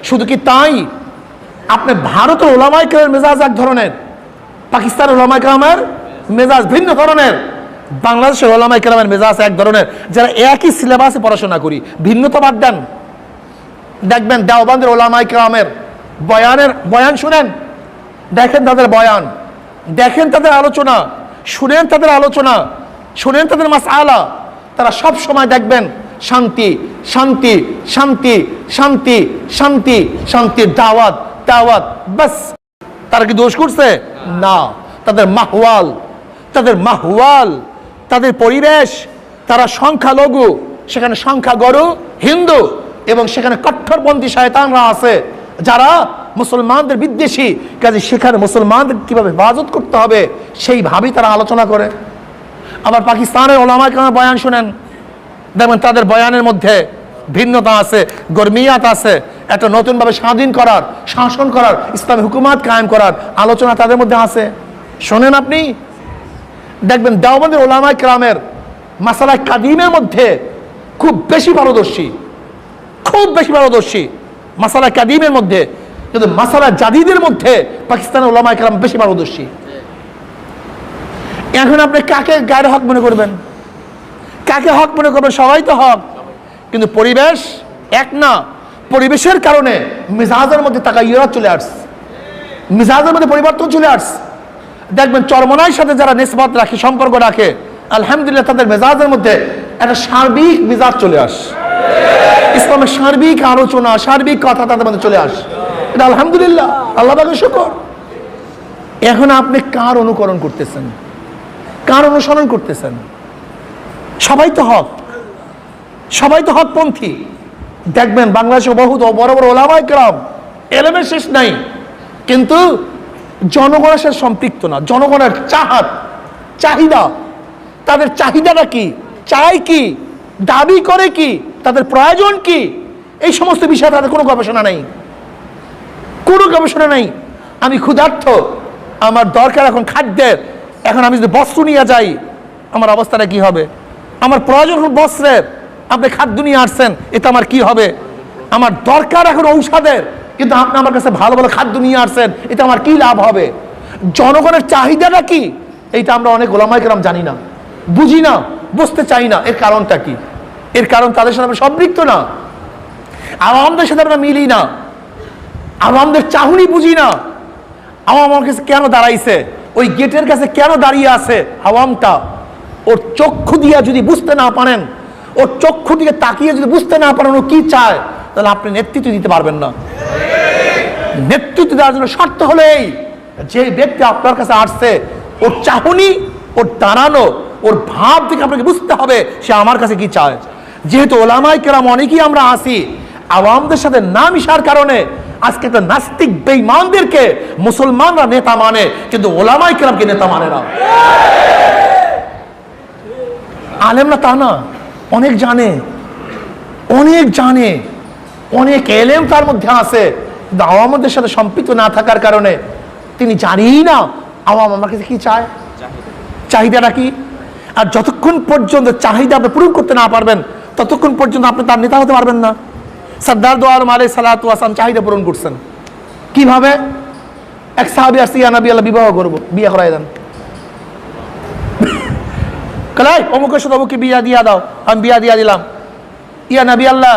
শুধু কি তাই, আপনি ভারতের ওলামায়ে কেরামের মেজাজ এক ধরনের, পাকিস্তানের ওলামায়ে কেরামের মেজাজ ভিন্ন ধরনের, বাংলাদেশের ওলামায়ে কেরামের মেজাজ এক ধরনের। যারা একই সিলেবাসে পড়াশোনা করি, ভিন্নতা বাদ দেন। দেখবেন দেওবন্দের ওলামায়ে কেরামের বয়ান শুনেন, দেখেন তাদের বয়ান, দেখেন তাদের আলোচনা, শুনেন তাদের আলোচনা, শুনেন তাদের মাসআলা, তারা সব সময় দেখবেন শান্তি শান্তি শান্তি শান্তি শান্তি শান্তির দাওয়াত দাওয়াত, বাস। তারা কি দোষ করছে? না, তাদের মাহওয়াল, তাদের মাহওয়াল, তাদের পরিবেশ, তারা সংখ্যালঘু, সেখানে সংখ্যাগরু হিন্দু, এবং সেখানে কট্টরপন্থী শয়তানরা আছে যারা মুসলমানদের বিদ্বেষী, কাজে সেখানে মুসলমানদের কিভাবে হেফাজত করতে হবে সেইভাবেই তারা আলোচনা করে। আবার পাকিস্তানের ওলামায়ে কেরামের বয়ান শুনেন, দেখবেন তাদের বয়ানের মধ্যে ভিন্নতা আছে, গরমিয়াত আছে, একটা নতুনভাবে স্বাধীন করার, শাসন করার, ইসলামী হুকুমাত কায়েম করার আলোচনা তাদের মধ্যে আছে। শোনেন আপনি, দেখবেন দেওবন্দের ওলামায়ে কেরামের মাসালা কাদিমের মধ্যে খুব বেশি পারদর্শী, খুব বেশি পারদর্শী মাসালা কাদিমের মধ্যে, কিন্তু মাসালা জাদিদের মধ্যে পাকিস্তানের ওলামায়ে কেরাম বেশি পারদর্শী। এখন আপনি কাকে গায়ের হক মনে করবেন? কাকে হক মনে করবেন? সবাই তো হক, কিন্তু পরিবেশ এক না। পরিবেশের কারণে মিজাজের মধ্যে তাগায়ুরাত চলে আসছে, মিজাজের মধ্যে পরিবর্তন চলে আসছে। দেখবেন চরমনাইয়ের সাথে যারা নিসবত রাখে, সম্পর্ক রাখে, আলহামদুলিল্লাহ তাদের মেজাজের মধ্যে একটা সার্বিক মিজাজ চলে আসে, ইসলামের সার্বিক আলোচনা, সার্বিক কথা তাদের মধ্যে চলে আসে। এটা আলহামদুলিল্লাহ, আল্লাহ পাকের শুকর। এখন আপনি কার অনুকরণ করতেছেন, কার অনুসরণ করতেছেন? সবাই তো হক, সবাই তো হকপন্থী। দেখবেন বাংলাদেশে বহুত বড় বড় ওলামায়ে কেরাম, এলেমের শেষ নাই, কিন্তু জনগণের সাথে সম্পৃক্ত না। জনগণের চাহিদা, তাদের চাহিদাটা কি, চাই কি, দাবি করে কি, তাদের প্রয়োজন কি, এই সমস্ত বিষয়ে তাদের কোনো গবেষণা নেই, কোনো গবেষণা নেই। আমি ক্ষুধার্ত, আমার দরকার এখন খাদ্যের, এখন আমি যদি বস্ত্র নিয়ে যাই আমার অবস্থাটা কি হবে? আমার প্রয়োজন বস্ত্রের, আপনি খাদ্য নিয়ে আসছেন, এতে আমার কি হবে? আমার দরকার এখন ঔষধের, কিন্তু আপনি আমার কাছে ভালো ভালো খাদ্য নিয়ে আসছেন, এতে আমার কি লাভ হবে? জনগণের চাহিদাটা কি, এইটা আমরা অনেক ওলামায়ে কেরাম জানি না, বুঝি না, বুঝতে চাই না। এর কারণটা কি? এর কারণ তাদের সাথে আমরা সম্পৃক্ত না, আওয়ামদের সাথে আমরা মিলি না, আওয়ামদের চাহুনি বুঝি না। আওয়াম আমার কাছে কেন দাঁড়াইছে, ওই গেটের কাছে কেন দাঁড়িয়ে আছে? আওয়ামটা ওর চক্ষু দিয়ে যদি বুঝতে না পারেন, ওর চক্ষু দিকে তাকিয়ে যদি বুঝতে না পারেন ও কি চায়, তাহলে আপনি নেতৃত্ব দিতে পারবেন না। নেতৃত্ব দেওয়ার জন্য শর্ত হলো এই, যে ব্যক্তি আপনার কাছে আসছে ওর চাহনি, ওর দাঁড়ানো, ওর ভাব থেকে আপনাকে বুঝতে হবে সে আমার কাছে কি চায়। যেহেতু ওলামায়ে কেরাম অনেকেই আমরা আসি আওয়ামদের সাথে না মিশার কারণে আজকে তো নাস্তিক বেঈমানদেরকে মুসলমানরা নেতা মানে, কিন্তু ওলামায়ে কেরামকে নেতা মানে না। আলেম না তা না, অনেক জানে, অনেক জানে, অনেক এলেম তার মধ্যে আছে, কিন্তু আওয়ামদের সাথে সম্পৃক্ত না থাকার কারণে তিনি জানেই না আওয়াম আমার কাছে কি চায়, চাহিদাটা কি। আর যতক্ষণ পর্যন্ত চাহিদা আপনি পূরণ করতে না পারবেন ততক্ষণ পর্যন্ত আপনি তার নেতা হতে পারবেন না। সরদার দো আলম আলাইহিস সালাতু ওয়াস সালাম চাহিদা পূরণ করছেন কিভাবে? এক সাহাবী আসছে, ইয়া নবী আল্লাহ বিবাহ করবো, বিয়ে করাই দেন। কলাই অমুকের সাথে অমুকে বিয়া দিয়া দাও, আমি বিয়া দিয়া দিলাম। ইয়া নবী আল্লাহ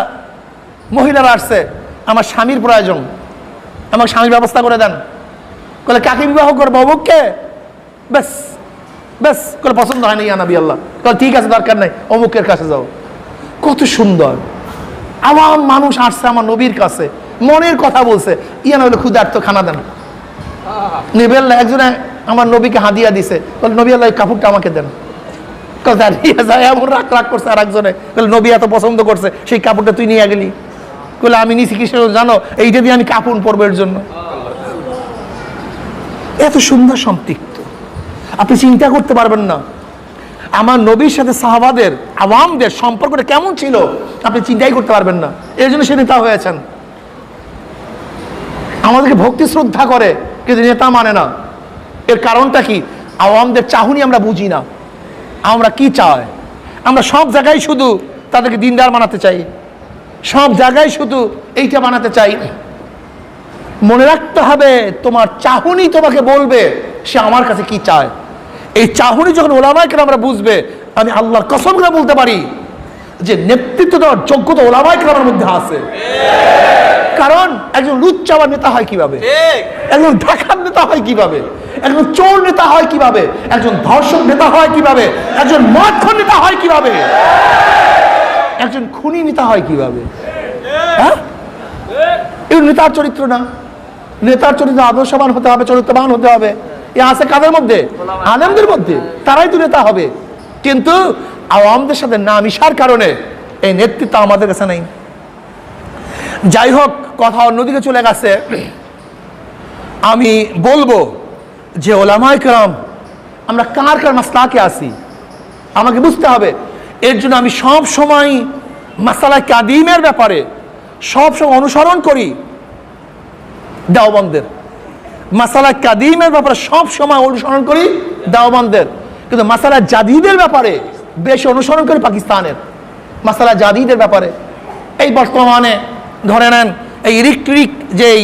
মহিলারা আসছে, আমার স্বামীর প্রয়োজন, আমার স্বামীর ব্যবস্থা করে দেন। বলে কাকে বিবাহ করবো? অমুককে। বেশ বেশ বলে পছন্দ হয় না ইয়া নবী আল্লাহ। তাহলে ঠিক আছে, দরকার নাই, অমুকের কাছে যাও। কত সুন্দর আওয়াম মানুষ আসছে আমার নবীর কাছে, মনের কথা বলছে। ইয়া নবী ক্ষুধার্ত, খানা দেন। নবী আল্লাহ একজনে আমার নবীকে হাদিয়া দিছে, বলে নবী আল্লাহ এই কাপড়টা আমাকে দেন। এমন রাগ রাগ করছে আর একজনে, বলে নবী এত পছন্দ করছে সেই কাপড়টা তুই নিয়ে গেলি। বলে আমি নিছি কিসের জানো, এইটা দিয়ে আমি কাপড় পরবো এর জন্য। এত সুন্দর সম্পৃক্ত আপনি চিন্তা করতে পারবেন না। আমার নবীর সাথে সাহাবাদের আওয়ামদের সম্পর্কটা কেমন ছিল আপনি চিন্তাই করতে পারবেন না। এর জন্য সে নেতা হয়েছেন। আমাদেরকে ভক্তি শ্রদ্ধা করে কিন্তু নেতা মানে না। এর কারণটা কি? আওয়ামদের চাহুনি আমরা বুঝি না, আমরা কি চাই। আমরা সব জায়গায় শুধু তাদেরকে দিনদার বানাতে চাই, সব জায়গায় শুধু এইটা বানাতে চাই। মনে রাখতে হবে তোমার চাহুনি তোমাকে বলবে সে আমার কাছে কি চায়। এই চাহুনি যখন ওলামায়ে কেরামরা বুঝবে, আমি আল্লাহর কসম করে বলতে পারি যে নেতৃত্ব দেওয়ার যোগ্যতা ওলামায়ে কেরামের মধ্যে আছে। কারণ একজন লুচ্চাবার নেতা হয় কিভাবে, একজন ঢাকার নেতা হয় কিভাবে, একজন চোর নেতা হয় কিভাবে, একজন ধর্ষক নেতা হয় কিভাবে, একজন মদখোর নেতা হয় কিভাবে, একজন খুনি নেতা হয় কিভাবে। হ্যাঁ, এই নেতার চরিত্র না। নেতার চরিত্র আদর্শবান হতে হবে, চরিত্রবান হতে হবে। এ আছে কাদের মধ্যে? আলেমদের মধ্যে। তারাই তো নেতা হবে। কিন্তু আওয়ামদের সাথে না মিশার কারণে এই নেতৃত্ব আমাদের কাছে নেই। যাই হোক, কথা অন্যদিকে চলে গেছে। আমি বলবো যে ওলামায়ে কেরাম আমরা কার কার মাসলাকে আসি আমাকে বুঝতে হবে। এর জন্য আমি সব সময় মাসালা কাদিমের ব্যাপারে সব সময় অনুসরণ করি দেওবন্দের। মাসালা কাদিমের ব্যাপারে সব সময় অনুসরণ করি দেওবন্দের, কিন্তু মাসালা জাদিদের ব্যাপারে বেশি অনুসরণ করি পাকিস্তানের। মাসালা জাদিদের ব্যাপারে এই বর্তমানে ধরে নেন এই ইলেকট্রিক যেই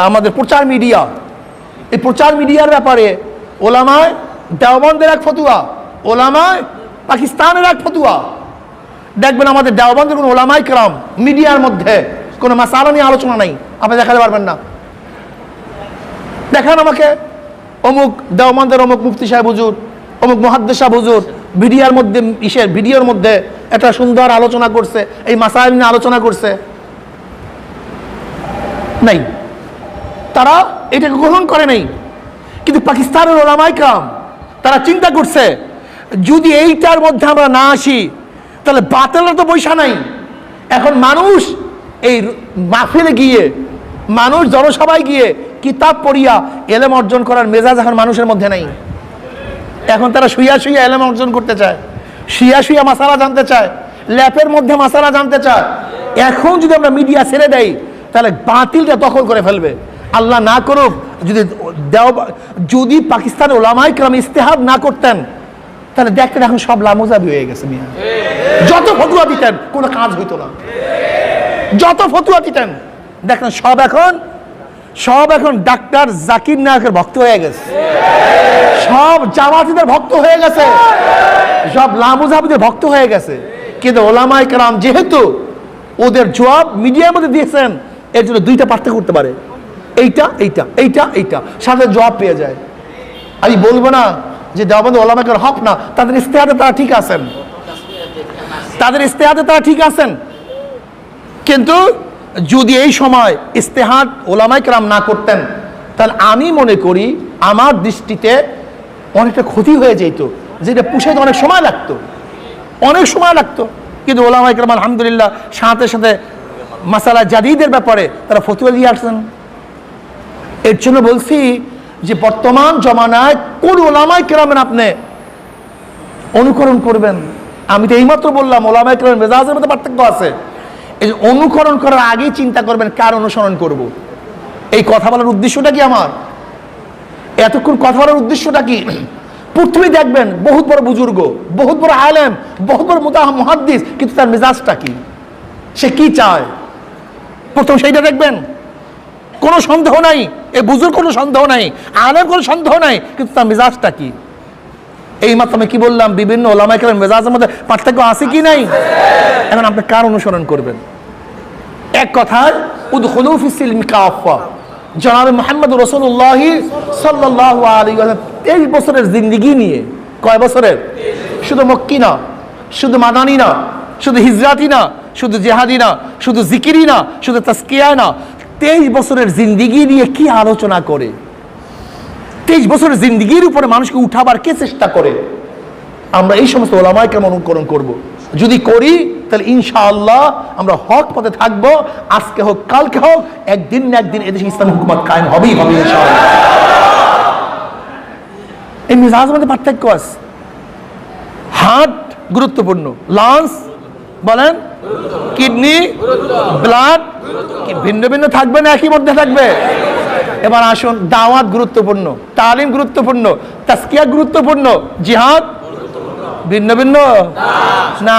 আমাদের প্রচার মিডিয়া, এই প্রচার মিডিয়ার ব্যাপারে ওলামায় দেওবন্দের এক ফতুয়া, ওলামায় পাকিস্তানের এক ফতুয়া। দেখবেন আমাদের দেওবন্দের কোনো ওলামায়ে কেরাম মিডিয়ার মধ্যে কোনো মাসালা নিয়ে আলোচনা নাই, আপনি দেখাতে পারবেন না। দেখান আমাকে অমুক দেওবন্দের অমুক মুফতি সাহেব হুজুর, অমুক মুহাদ্দিস সাহেব হুজুর ভিডিওর মধ্যে একটা সুন্দর আলোচনা করছে, এই মাসাইল নিয়ে আলোচনা করছে। নাই, তারা এটাকে গ্রহণ করে নাই। কিন্তু পাকিস্তানের ওলামায়ে কেরাম তারা চিন্তা করছে যদি এইটার মধ্যে আমরা না আসি তাহলে বাতিলের তো পয়সা নাই। এখন মানুষ এই মাহফিলে গিয়ে, মানুষ জনসভায় গিয়ে কিতাব পড়িয়া এলেম অর্জন করার মেজাজ এখন মানুষের মধ্যে নাই। এখন তারা শুইয়া শুইয়া এলেম অর্জন করতে চায়, শুইয়া শুইয়া মাসালা জানতে চায়। ল্যাপের মধ্যে মাসালা জানতে চায়। এখন যদি আমরা মিডিয়া ছেড়ে দেই তাহলে বাতিলটা দখল করে ফেলবে। আল্লাহ না করুক যদি পাকিস্তানের ওলামায়ে কেরাম ইজতিহাদ না করতেন তাহলে দেখতেন এখন সব লামোজাবি হয়ে গেছে মিয়া। যত ফতোয়া দিতেন কোনো কাজ হইতো না, যত ফতোয়া দিতেন দেখেন সব এখন ডাক্তার জাকির নায়কের ভক্ত হয়ে গেছে, সব জামাতিদের ভক্ত হয়ে গেছে, সব লামোজাবিদের ভক্ত হয়ে গেছে। কিন্তু ওলামায়ে কেরাম যেহেতু ওদের জবাব মিডিয়ার মধ্যে দিয়েছেন, এর জন্য দুইটা পার্থক্য করতে পারে, এইটা সাথে জবাব পেয়ে যায়। আমি বলবো না যে দেওবন্দি ওলামায়ে কেরাম হক না, তাদের ইজতিহাদে তারা ঠিক আছেন, কিন্তু যদি এই সময় ইজতিহাদ ওলামায়ে কেরাম না করতেন তাহলে আমি মনে করি আমার দৃষ্টিতে অনেকটা ক্ষতি হয়ে যেত, যেটা পুষাইতে অনেক সময় লাগতো। কিন্তু ওলামায়ে কেরাম আলহামদুলিল্লাহ সাথে সাথে মাসালা জাদিদের ব্যাপারে তারা ফতোয়া দিয়ে আসছেন। এর জন্য বলছি যে বর্তমান জমানায় কোন ওলামায়ে কেরামের আপনি অনুকরণ করবেন। আমি তো এইমাত্র বললাম ওলামায়ে কেরামের মেজাজের মধ্যে পার্থক্য আছে। এই অনুকরণ করার আগেই চিন্তা করবেন কার অনুসরণ করব। এই কথা বলার উদ্দেশ্যটা কি, আমার এতক্ষণ কথা বলার উদ্দেশ্যটা কি? প্রথমে দেখবেন বহুত বড় বুজুর্গ, বহুত বড় আলেম, বহুত বড় মুহাদ্দিস, কিন্তু তার মেজাজটা কি, সে কি চায়, প্রথম সেইটা দেখবেন। কোনো সন্দেহ নাই, এ বুজুর্গ কোনো সন্দেহ নাই, আলেম কোনো সন্দেহ নাই, কিন্তু তার মেজাজটা কি। এই মাত্র আমি কি বললাম, বিভিন্ন ওলামায়ে কেরামের মেজাজের মধ্যে পার্থক্য আছে কি নাই? এখন আপনি কার অনুসরণ করবেন? এক কথায় উদখুলু ফিস সিলমি কাফা, জনাবে মুহাম্মদ রাসূলুল্লাহ সাল্লাল্লাহু আলাইহি ওয়াসাল্লাম 23 বছরের জিন্দেগি নিয়ে, কয় বছরের? শুধু মক্কি না, শুধু মাদানী না, শুধু হিজরাতি না, শুধু জিহাদি না, শুধু জিকিরি না, শুধু তাজকিয়া না, 23 বছরের জিন্দেগি নিয়ে কি আলোচনা করে, 23 বছরের জিন্দেগির উপরে মানুষকে উঠাবার কে চেষ্টা করে। আমরা এই সমস্ত ওলামায়ে কেরাম অনুকরণ করব। যদি করি তাহলে ইনশাআল্লাহ আমরা হক পথে থাকবো। আজকে হোক কালকে হোক, একদিন না একদিন এদেশে ইসলামী হুকুমত কায়েম হবেই হবে ইনশাআল্লাহ। এই মেজাজের মধ্যে পার্থক্য আছে। হার্ট গুরুত্বপূর্ণ, লাংস বলেন, কিডনি, ব্লাড ভিন্ন ভিন্ন থাকবে না একই মধ্যে থাকবে? এবার আসুন, দাওয়াত গুরুত্বপূর্ণ, তালিম গুরুত্বপূর্ণ, তাজকিয়া গুরুত্বপূর্ণ, জিহাদ ভিন্ন ভিন্ন না?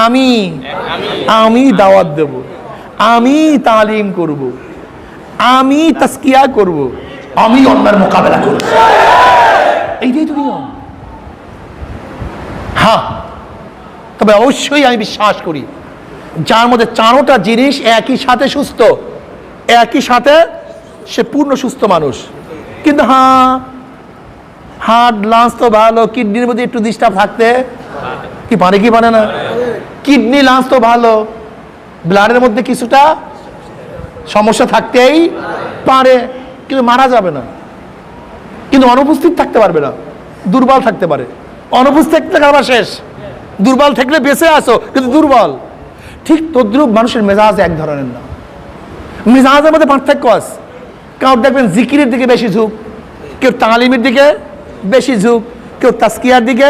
আমি দাওয়াত দেব, আমি তালিম করব, আমি তাজকিয়া করব, আমি অন্যের মোকাবেলা করব, এইটাই তো নিয়ম। হ্যাঁ, তবে অবশ্যই আমি বিশ্বাস করি যার মধ্যে চারোটা জিনিস একই সাথে সুস্থ, একই সাথে সে পূর্ণ সুস্থ মানুষ। কিন্তু হার্ট, লাংস তো ভালো, কিডনির মধ্যে একটু ডিস্টার্ব থাকতে কি পারে না? কিডনি, লাংস তো ভালো, ব্লাডের মধ্যে কিছুটা সমস্যা থাকতেই পারে, কিন্তু মারা যাবে না, কিন্তু অনুপস্থিত থাকতে পারবে না, দুর্বল থাকতে পারে। অনুপস্থিত থাকলে আবার শেষ, দুর্বল থাকলে বেঁচে আসো কিন্তু দুর্বল। ঠিক তদ্রুপ মানুষের মেজাজ এক ধরনের না, মেজাজের মধ্যে পার্থক্য আছে। কারণ দেখবেন জিকিরের দিকে বেশি ঝুঁক, কেউ তালিমের দিকে বেশি ঝুঁক, কেউ তাজকিয়ার দিকে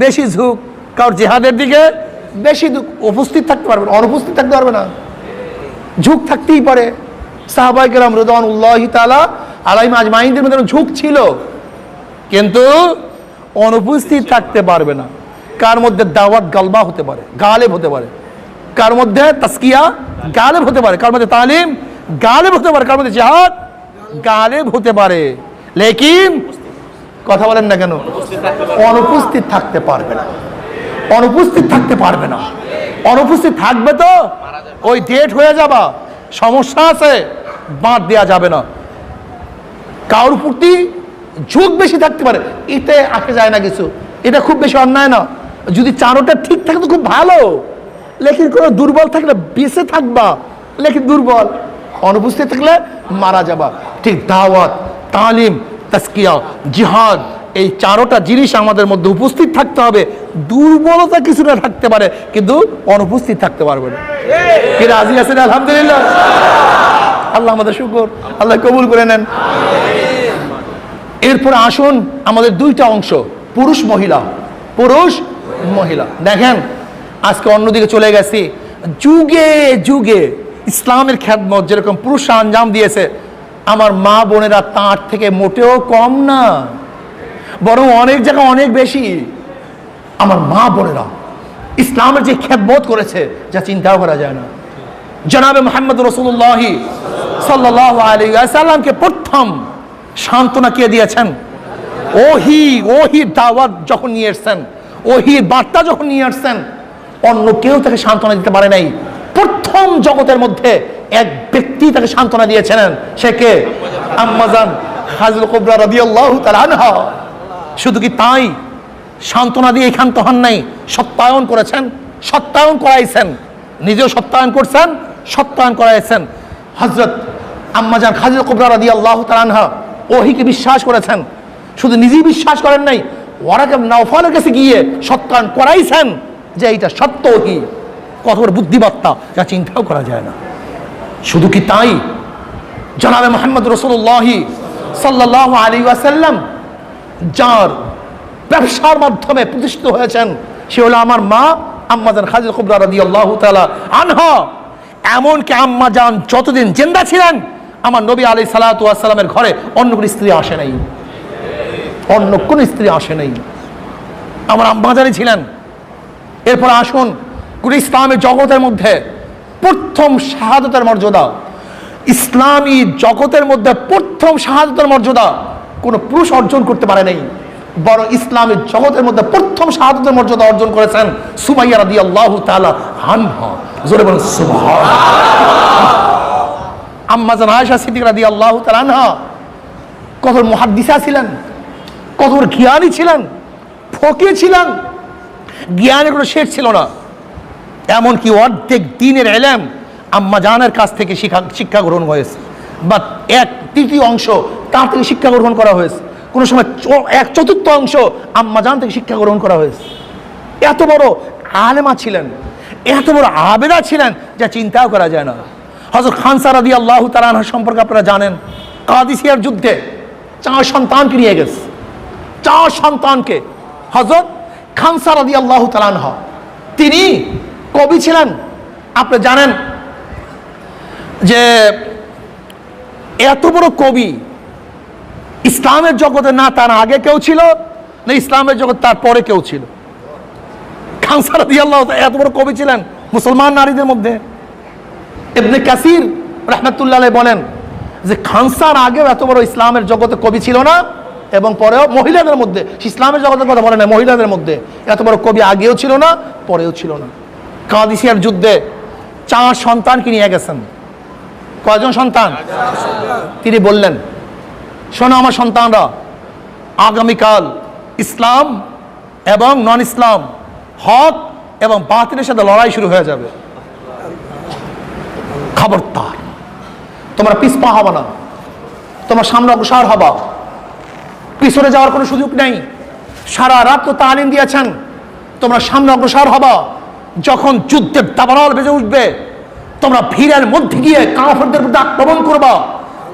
বেশি ঝুঁক, কারোর জিহাদের দিকে বেশি উপস্থিত থাকতে পারবে না, অনুপস্থিত থাকতে পারবে না, ঝুঁক থাকতেই পারে। সাহাবায়ে কেরাম রাদিয়াল্লাহু তাআলা আলাইহিম আজমাইনদের মধ্যে ঝুঁক ছিল, কিন্তু অনুপস্থিত থাকতে পারবে না। কার মধ্যে দাওয়াত গালবা হতে পারে, গালেব হতে পারে, কার মধ্যে তাজকিয়া গালেব হতে পারে, কার মধ্যে তালিম গালেব হতে পারে, কার মধ্যে জিহাদ গালেব হতে পারে, লেকিন কথা বলেন না কেন? অনুপস্থিত থাকতে পারবে না, অনুপস্থিত থাকতে পারবে না। অনুপস্থিত থাকবে তো ওই ডেট হয়ে যাবা, সমস্যা আছে, বাদ দেওয়া যাবে না। কারোর প্রতি ঝোঁক বেশি থাকতে পারে, এতে আসে যায় না কিছু, এটা খুব বেশি অন্যায় না। যদি চারোটা ঠিক থাকে তো খুব ভালো, লেকিন কোনো দুর্বল থাকলে বেঁচে থাকবা, লেকিন দুর্বল অনুপস্থিত থাকলে মারা যাবা। ঠিক দাওয়াত, তালিম, তাজকিয়া, জিহাদ, এই চারোটা জিনিস আমাদের মধ্যে উপস্থিত থাকতে হবে। দুর্বলতা কিছুটা থাকতে পারে, কিন্তু অনুপস্থিত থাকতে পারবে না। কি রাজি আছেন? আলহামদুলিল্লাহ, আল্লাহ আমাদের শুকর, আল্লাহ কবুল করে নেন। এরপর আসুন আমাদের দুইটা অংশ, পুরুষ মহিলা। পুরুষ মহিলা দেখেন, আজকে অন্যদিকে চলে গেছি। যুগে যুগে ইসলামের খেদমত যেরকম পুরুষ আঞ্জাম দিয়েছে, আমার মা বোনেরা তার থেকে মোটেও কম না, বরং অনেক জায়গায় অনেক বেশি। আমার মা বোনেরা ইসলামের যে খেদমত করেছে যা চিন্তাও করা যায় না। জনাবে মুহাম্মদ রাসূলুল্লাহ সাল্লাল্লাহু আলাইহি ওয়াসাল্লামকে প্রথম সান্ত্বনা কে দিয়েছেন? ওহী দাওয়াত যখন নিয়ে এসেছেন, ওহীর বার্তা যখন নিয়ে আসছেন, অন্য কেউ তাকে সান্ত্বনা দিতে পারে নাই। প্রথম জগতের মধ্যে এক ব্যক্তি তাকে সান্ত্বনা দিয়েছিলেন, সে কে? আম্মা জান খাদিজা কুবরা রাদিয়াল্লাহু তাআলা আনহা। শুধু কি তাই, সান্ত্বনা দিয়ে ক্ষান্ত হন নাই, সত্যায়ন করেছেন, সত্যায়ন করাইছেন, নিজেও সত্যায়ন করছেন, সত্যায়ন করাইছেন। হযরত আম্মা জান খাদিজা কুবরা রাদিয়াল্লাহু তাআলা আনহা ওহীকে বিশ্বাস করেছেন, শুধু নিজেই বিশ্বাস করেন নাই, ওয়ারাকা ইবনে নাওফালের কাছে গিয়ে সত্যায়ন করাইছেন যে এইটা সত্য ওহী। কত বড় বুদ্ধিমত্তা, যা চিন্তাও করা যায় না। শুধু কি তাই, জনাবে মুহাম্মদ রাসূলুল্লাহ সাল্লাল্লাহু আলাইহি ওয়াসাল্লাম যার ব্যবসার মাধ্যমে প্রতিষ্ঠিত হয়েছেন, সে হলো আমার মা আম্মা জান খাদিজা কুবরা রাদিয়াল্লাহু তাআলা আনহা। এমনকি আম্মা জান যতদিন জিন্দা ছিলেন, আমার নবী আলাইহিস সালাতু ওয়াস সালামের ঘরে অন্য কোনো স্ত্রী আসে নাই, অন্য কোনো স্ত্রী আসে নাই, আমার আম্মা জানই ছিলেন। এরপর আসুন, পুরো ইসলামের জগতের মধ্যে প্রথম শাহাদাতের মর্যাদা, ইসলামী জগতের মধ্যে প্রথম শাহাদাতের মর্যাদা কোনো পুরুষ অর্জন করতে পারে নাই, বরং ইসলামের জগতের মধ্যে প্রথম শাহাদাতের মর্যাদা অর্জন করেছেন সুমাইয়া রাদিয়াল্লাহু তাআলা আনহা। জোরে বলুন সুবহানাল্লাহ। আম্মা জান আয়েশা সিদ্দিকা রাদিয়াল্লাহু তাআলা আনহা কত মুহাদ্দিসা ছিলেন, কত জ্ঞানী ছিলেন, ফকিহ ছিলেন, জ্ঞানের কোনো শেষ ছিল না। এমনকি অর্ধেক দিনের ইলম আম্মা জানের কাছ থেকে শিক্ষা গ্রহণ হয়েছে, বা 1/3 অংশ তার থেকে শিক্ষা গ্রহণ করা হয়েছে, কোনো সময় 1/4 অংশ আম্মা জান থেকে শিক্ষা গ্রহণ করা হয়েছে। এত বড় আলেমা ছিলেন, এত বড় আবেদা ছিলেন, যা চিন্তাও করা যায় না। হযরত খানসা রাদিয়াল্লাহু তাআলা আনহা সম্পর্কে আপনারা জানেন, কাদিসিয়ার যুদ্ধে 4 সন্তানকে নিয়ে গেছে, 4 সন্তানকে। হযরত খানসা রাদিয়াল্লাহু তাআলা আনহা তিনি কবি ছিলেন। আপনি জানেন যে এত বড় কবি ইসলামের জগতে না তার আগে কেউ ছিল, না ইসলামের জগৎ তার পরে কেউ ছিল। খানসা রাদিয়াল্লাহু তাআলা এত বড় কবি ছিলেন মুসলমান নারীদের মধ্যে। ইবনে কাসির রাহমাতুল্লাহ আলাইহি বলেন যে খানসার আগেও এত বড় ইসলামের জগতে কবি ছিল না, এবং পরেও মহিলাদের মধ্যে, ইসলামের জগতের কথা বলে না, মহিলাদের মধ্যে এত বড় কবি আগেও ছিল না, পরেও ছিল না। কাদিসিয়ার যুদ্ধে 4 সন্তানকে নিয়ে গেছেন। কয়জন সন্তান? তিনি বললেন, শোনো আমার সন্তানরা, আগামীকাল ইসলাম এবং নন ইসলাম, হক এবং বাতিলের সাথে লড়াই শুরু হয়ে যাবে। খবরদার, তোমরা পিছপা হবা না, তোমরা সামনে অগ্রসর হবা, পিছনে যাওয়ার কোনো সুযোগ নেই। সারা রাত তো তালিম দিয়েছেন, তোমরা সামনে অগ্রসর হবা। যখন যুদ্ধের দাবানল বেজে উঠবে, তোমরা ভিড়ের মধ্যে গিয়ে কাফেরদের বিরুদ্ধে আক্রমণ করবা।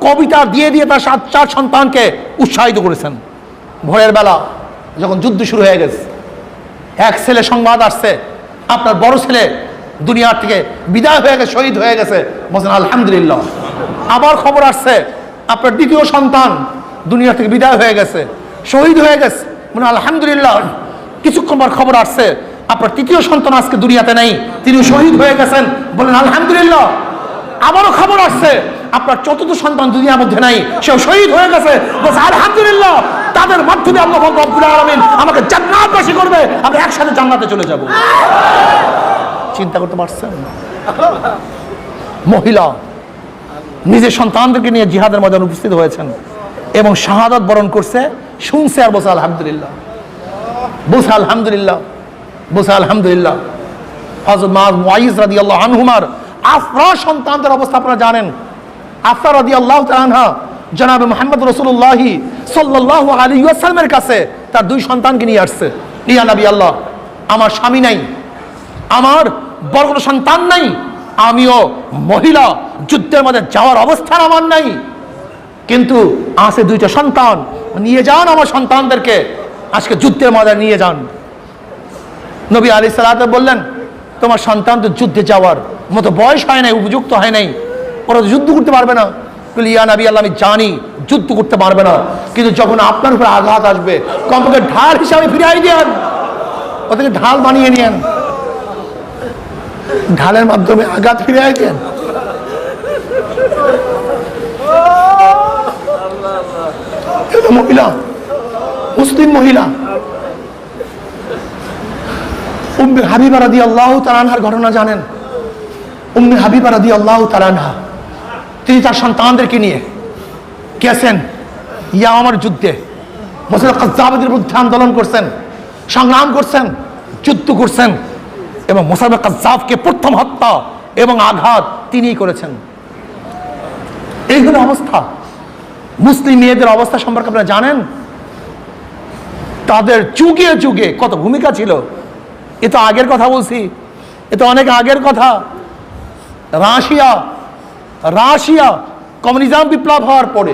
কবিতা দিয়ে দিয়ে তার 4 সন্তানকে উৎসাহিত করেছেন। ভোরের বেলা যখন যুদ্ধ শুরু হয়ে গেছে, এক ছেলে সংবাদ আসছে, আপনার বড় ছেলে দুনিয়ার থেকে বিদায় হয়ে গেছে, শহীদ হয়ে গেছে। বলছেন আলহামদুলিল্লাহ। আবার খবর আসছে, আপনার দ্বিতীয় সন্তান দুনিয়া থেকে বিদায় হয়ে গেছে, শহীদ হয়ে গেছে। মানে আলহামদুলিল্লাহ। কিছুক্ষণ পর খবর আসছে, আপনার তৃতীয় সন্তান আজকে দুনিয়াতে নেই, তিনি শহীদ হয়ে গেছেন। বলেন আলহামদুলিল্লাহ। আবারও খবর আসছে, আপনার চতুর্থ সন্তান দুনিয়ার মধ্যে নাই, সেও শহীদ হয়ে গেছে। বলছে আলহামদুলিল্লাহ। তাদের মাধ্যমে আল্লাহ রব্বুল আলামিন আমাকে জান্নাতবাসী করবে, আমরা একসাথে জান্নাতে চলে যাব। চিন্তা করতে পারছেন? মহিলা নিজের সন্তানদেরকে নিয়ে জিহাদের ময়দানে উপস্থিত হয়েছেন এবং শাহাদাত বরণ করছে, শুনছে আর বলছে আলহামদুলিল্লাহ, বলছে আলহামদুলিল্লাহ, বলছে আলহামদুলিল্লাহ। হযরত মুআইজ রাদিয়াল্লাহু আনহুমার আফরা সন্তানদের অবস্থা আপনারা জানেন। আফরা রাদিয়াল্লাহু তাআলা আনহা জনাবে মুহাম্মদ রাসূলুল্লাহ সাল্লাল্লাহু আলাইহি ওয়াসাল্লামের কাছে তার 2 সন্তানকে নিয়ে আসছে। ইয়া নবী আল্লাহ, আমার স্বামী নাই, আমার বড় কোনো সন্তান নাই, আমিও মহিলা, যুদ্ধের মধ্যে যাওয়ার অবস্থান আমার নাই, কিন্তু আছে 2টা সন্তান, নিয়ে যান আমার সন্তানদেরকে, আজকে যুদ্ধের ময়দানে নিয়ে যান। নবী আলাইহিস সালাতু বললেন, তোমার সন্তান তো যুদ্ধে যাওয়ার মতো বয়স হয় নাই, উপযুক্ত হয় নাই, ওরা যুদ্ধ করতে পারবে না। ইয়া নবী আল্লাহ, আমি জানি যুদ্ধ করতে পারবে না, কিন্তু যখন আপনার উপর আঘাত আসবে কমপক্ষে ঢাল হিসাবে ফিরিয়ে দেন, ওদেরকে ঢাল বানিয়ে নিয়েন, ঢালের মাধ্যমে আঘাত ফিরিয়ে দেন। মহিলা, মুসলিম মহিলা উম্মে হাবিবা রাদিয়াল্লাহু তাআলা আনহার ঘটনা জানেন? উম্মে হাবিবা রাদিয়াল্লাহু তাআলা আনহা, তিনি তার সন্তানদেরকে নিয়ে গেছেন ইয়ামামার যুদ্ধে, মুসলিম কাজ্জাবদের বিরুদ্ধে আন্দোলন করছেন, সংগ্রাম করছেন, যুদ্ধ করছেন, এবং মুসলিম কাজ্জাবকে প্রথম হত্যা এবং আঘাত তিনিই করেছেন। এই হলো অবস্থা। মুসলিম মেয়েদের অবস্থা সম্পর্কে আপনারা জানেন? তাদের যুগে যুগে কত ভূমিকা ছিল। এ তো আগের কথা বলছি, এ তো অনেক আগের কথা। রাশিয়া কমিউনিজম বিপ্লব হওয়ার পরে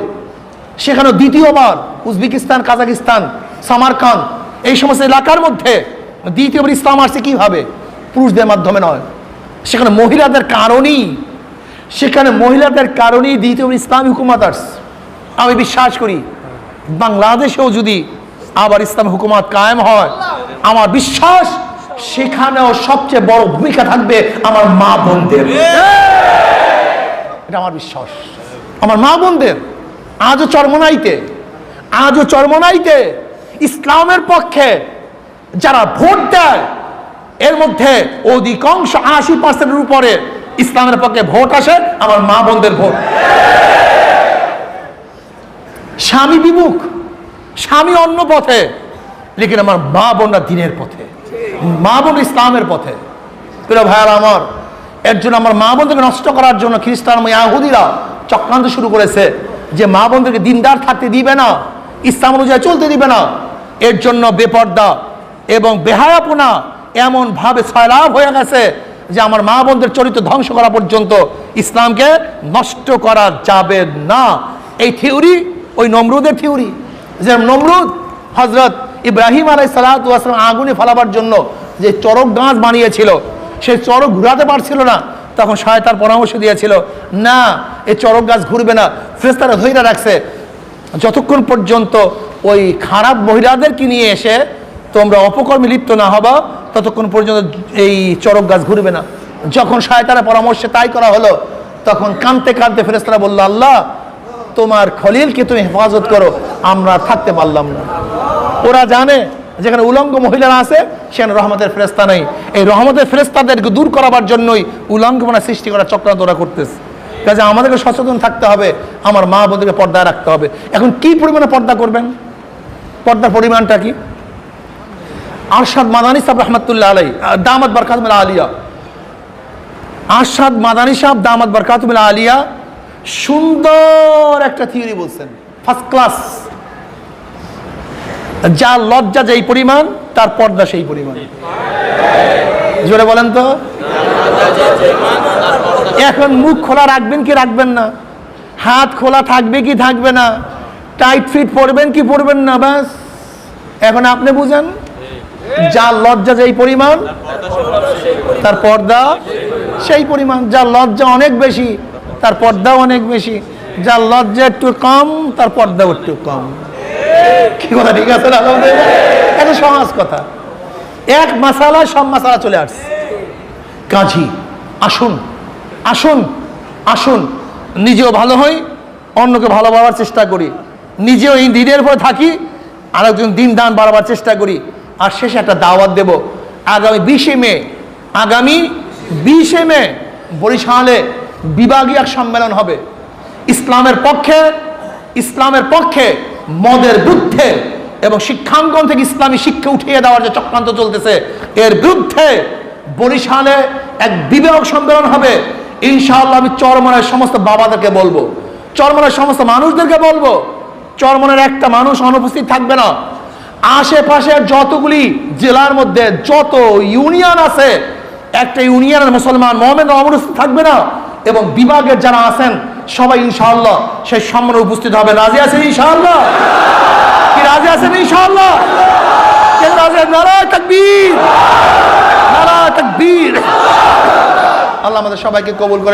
সেখানে দ্বিতীয়বার উজবেকিস্তান, কাজাকিস্তান, সামারকান্দ এই সমস্ত এলাকার মধ্যে দ্বিতীয়বার ইসলাম আসছে কিভাবে? পুরুষদের মাধ্যমে নয়, সেখানে মহিলাদের কারণেই দ্বিতীয়বার ইসলামী হুকুমত আসছে। আমি বিশ্বাস করি বাংলাদেশেও যদি আবার ইসলামী হুকুমত কায়েম হয়, আমার বিশ্বাস সেখানেও সবচেয়ে বড় ভূমিকা থাকবে আমার মা বোনদের। এটা আমার বিশ্বাস। আমার মা বোনদের আজও চরমনাইতে ইসলামের পক্ষে যারা ভোট দেয়, এর মধ্যে অধিকাংশ 80% উপরে ইসলামের পক্ষে ভোট আসে আমার মা বোনদের ভোট। স্বামী বিমুখ, স্বামী অন্য পথে, লেকিন আমার মা বোনরা দিনের পথে, মা বোন ইসলামের পথে। প্রিয় ভাইয়ারা আমার, এর জন্য আমার মা বোনদেরকে নষ্ট করার জন্য খ্রিস্টান ইহুদিরা চক্রান্ত শুরু করেছে যে মা বোনদেরকে দিনদার থাকতে দিবে না, ইসলাম অনুযায়ী চলতে দিবে না। এর জন্য বেপর্দা এবং বেহায়াপনা এমন ভাবে ছয়লাভ হয়ে গেছে যে আমার মা বোনদের চরিত্র ধ্বংস করা পর্যন্ত ইসলামকে নষ্ট করা যাবে না। এই থিওরি ওই নমরুদের থিওরি। যে নমরুদ হযরত ইব্রাহিম আলাইহিস সালাতু ওয়াস সালাম আগুনে ফেলাবার জন্য যে চরক গাছ বানিয়েছিল, সেই চরক ঘুরাতে পারছিল না, তখন শয়তান পরামর্শ দিয়েছিল, না এই চরক গাছ ঘুরবে না, ফেরেশতারা ধইরা রাখছে যতক্ষণ পর্যন্ত ওই খারাপ মহিলাদেরকে নিয়ে এসে তোমরা অপকর্মে লিপ্ত না হবা ততক্ষণ পর্যন্ত এই চরক গাছ ঘুরবে না। যখন শয়তানের পরামর্শে তাই করা হলো, তখন কাঁদতে কাঁদতে ফেরেশতারা বলল, আল্লাহ তোমার খলিলকে তুমি হেফাজত করো, আমরা থাকতে পারলাম না। ওরা জানে যেখানে উলঙ্গ মহিলারা আছে সেখানে রহমতের ফেরেশতা নেই। এই রহমতের ফেরেশতাদেরকে দূর করাবার জন্যই উলঙ্গমনা সৃষ্টি করার চক্রান্ত ওরা করতেছে। কাজে আমাদেরকে সচেতন থাকতে হবে, আমার মা বোনদেরকে পর্দায় রাখতে হবে। এখন কি পরিমাণে পর্দা করবেন? পর্দার পরিমাণটা কি? আরশাদ মাদানী সাহেব রহমতুল্লাহ আলাইহি দামাত বরকাতুল আলিয়া, আরশাদ মাদানী সাহেব দামাত বরকাতুল আলিয়া সুন্দর একটা থিওরি বলছেন, ফার্স্ট ক্লাস। যার লজ্জা যেই পরিমাণ তার পর্দা সেই পরিমাণ। জোরে বলেন তো। এখন মুখ খোলা রাখবেন কি রাখবেন না, হাত খোলা থাকবে কি থাকবে না, টাইট ফিট পরবেন কি পরবেন না, বাস এখন আপনি বুঝেন। যার লজ্জা যেই পরিমাণ তার পর্দা সেই পরিমাণ। যার লজ্জা অনেক বেশি তার পর্দাও অনেক বেশি, যার লজ্জা একটু কম তার পর্দাও একটু কম। কি কথা ঠিক আছে না? এটা সহজ কথা। এক মাসালা সব মাসালা চলে আসছে। কাজী আসুন আসুন আসুন নিজেও ভালো হই, অন্যকে ভালো পাওয়ার চেষ্টা করি, নিজেও এই দিনের উপরে থাকি, আর একজন দিন দান বাড়াবার চেষ্টা করি। আর শেষে একটা দাওয়াত দেব, আগামী 20 মে বরিশালে বিভাগীয় এক সম্মেলন হবে। ইসলামের পক্ষে মদের বিরুদ্ধে এবং শিক্ষাঙ্গন থেকে ইসলামী শিক্ষা উঠিয়ে দেওয়ার যে চক্রান্ত চলতেছে এর বিরুদ্ধে বরিশালে এক বিভাগ সম্মেলন হবে। ইনশাআল্লাহ আমি চরমনের সমস্ত বাবাদেরকে বলবো, চরমনের সমস্ত মানুষদেরকে বলবো, চরমনের একটা মানুষ অনুপস্থিত থাকবে না। আশেপাশে যতগুলি জেলার মধ্যে যত ইউনিয়ন আছে, একটা ইউনিয়নের মুসলমান মুমিনরা অনুপস্থিত থাকবে না। এবং বিভাগের যারা আছেন সবাই ইনশাআল্লাহ সেই সম্মানে উপস্থিত হবে। রাজি আছেন ইনশাআল্লাহ? কি রাজি আছেন ইনশাআল্লাহ? কে রাজি? নারায়ে তাকবীর, নারায়ে তাকবীর। আল্লাহ আমাদের সবাইকে কবুল করে।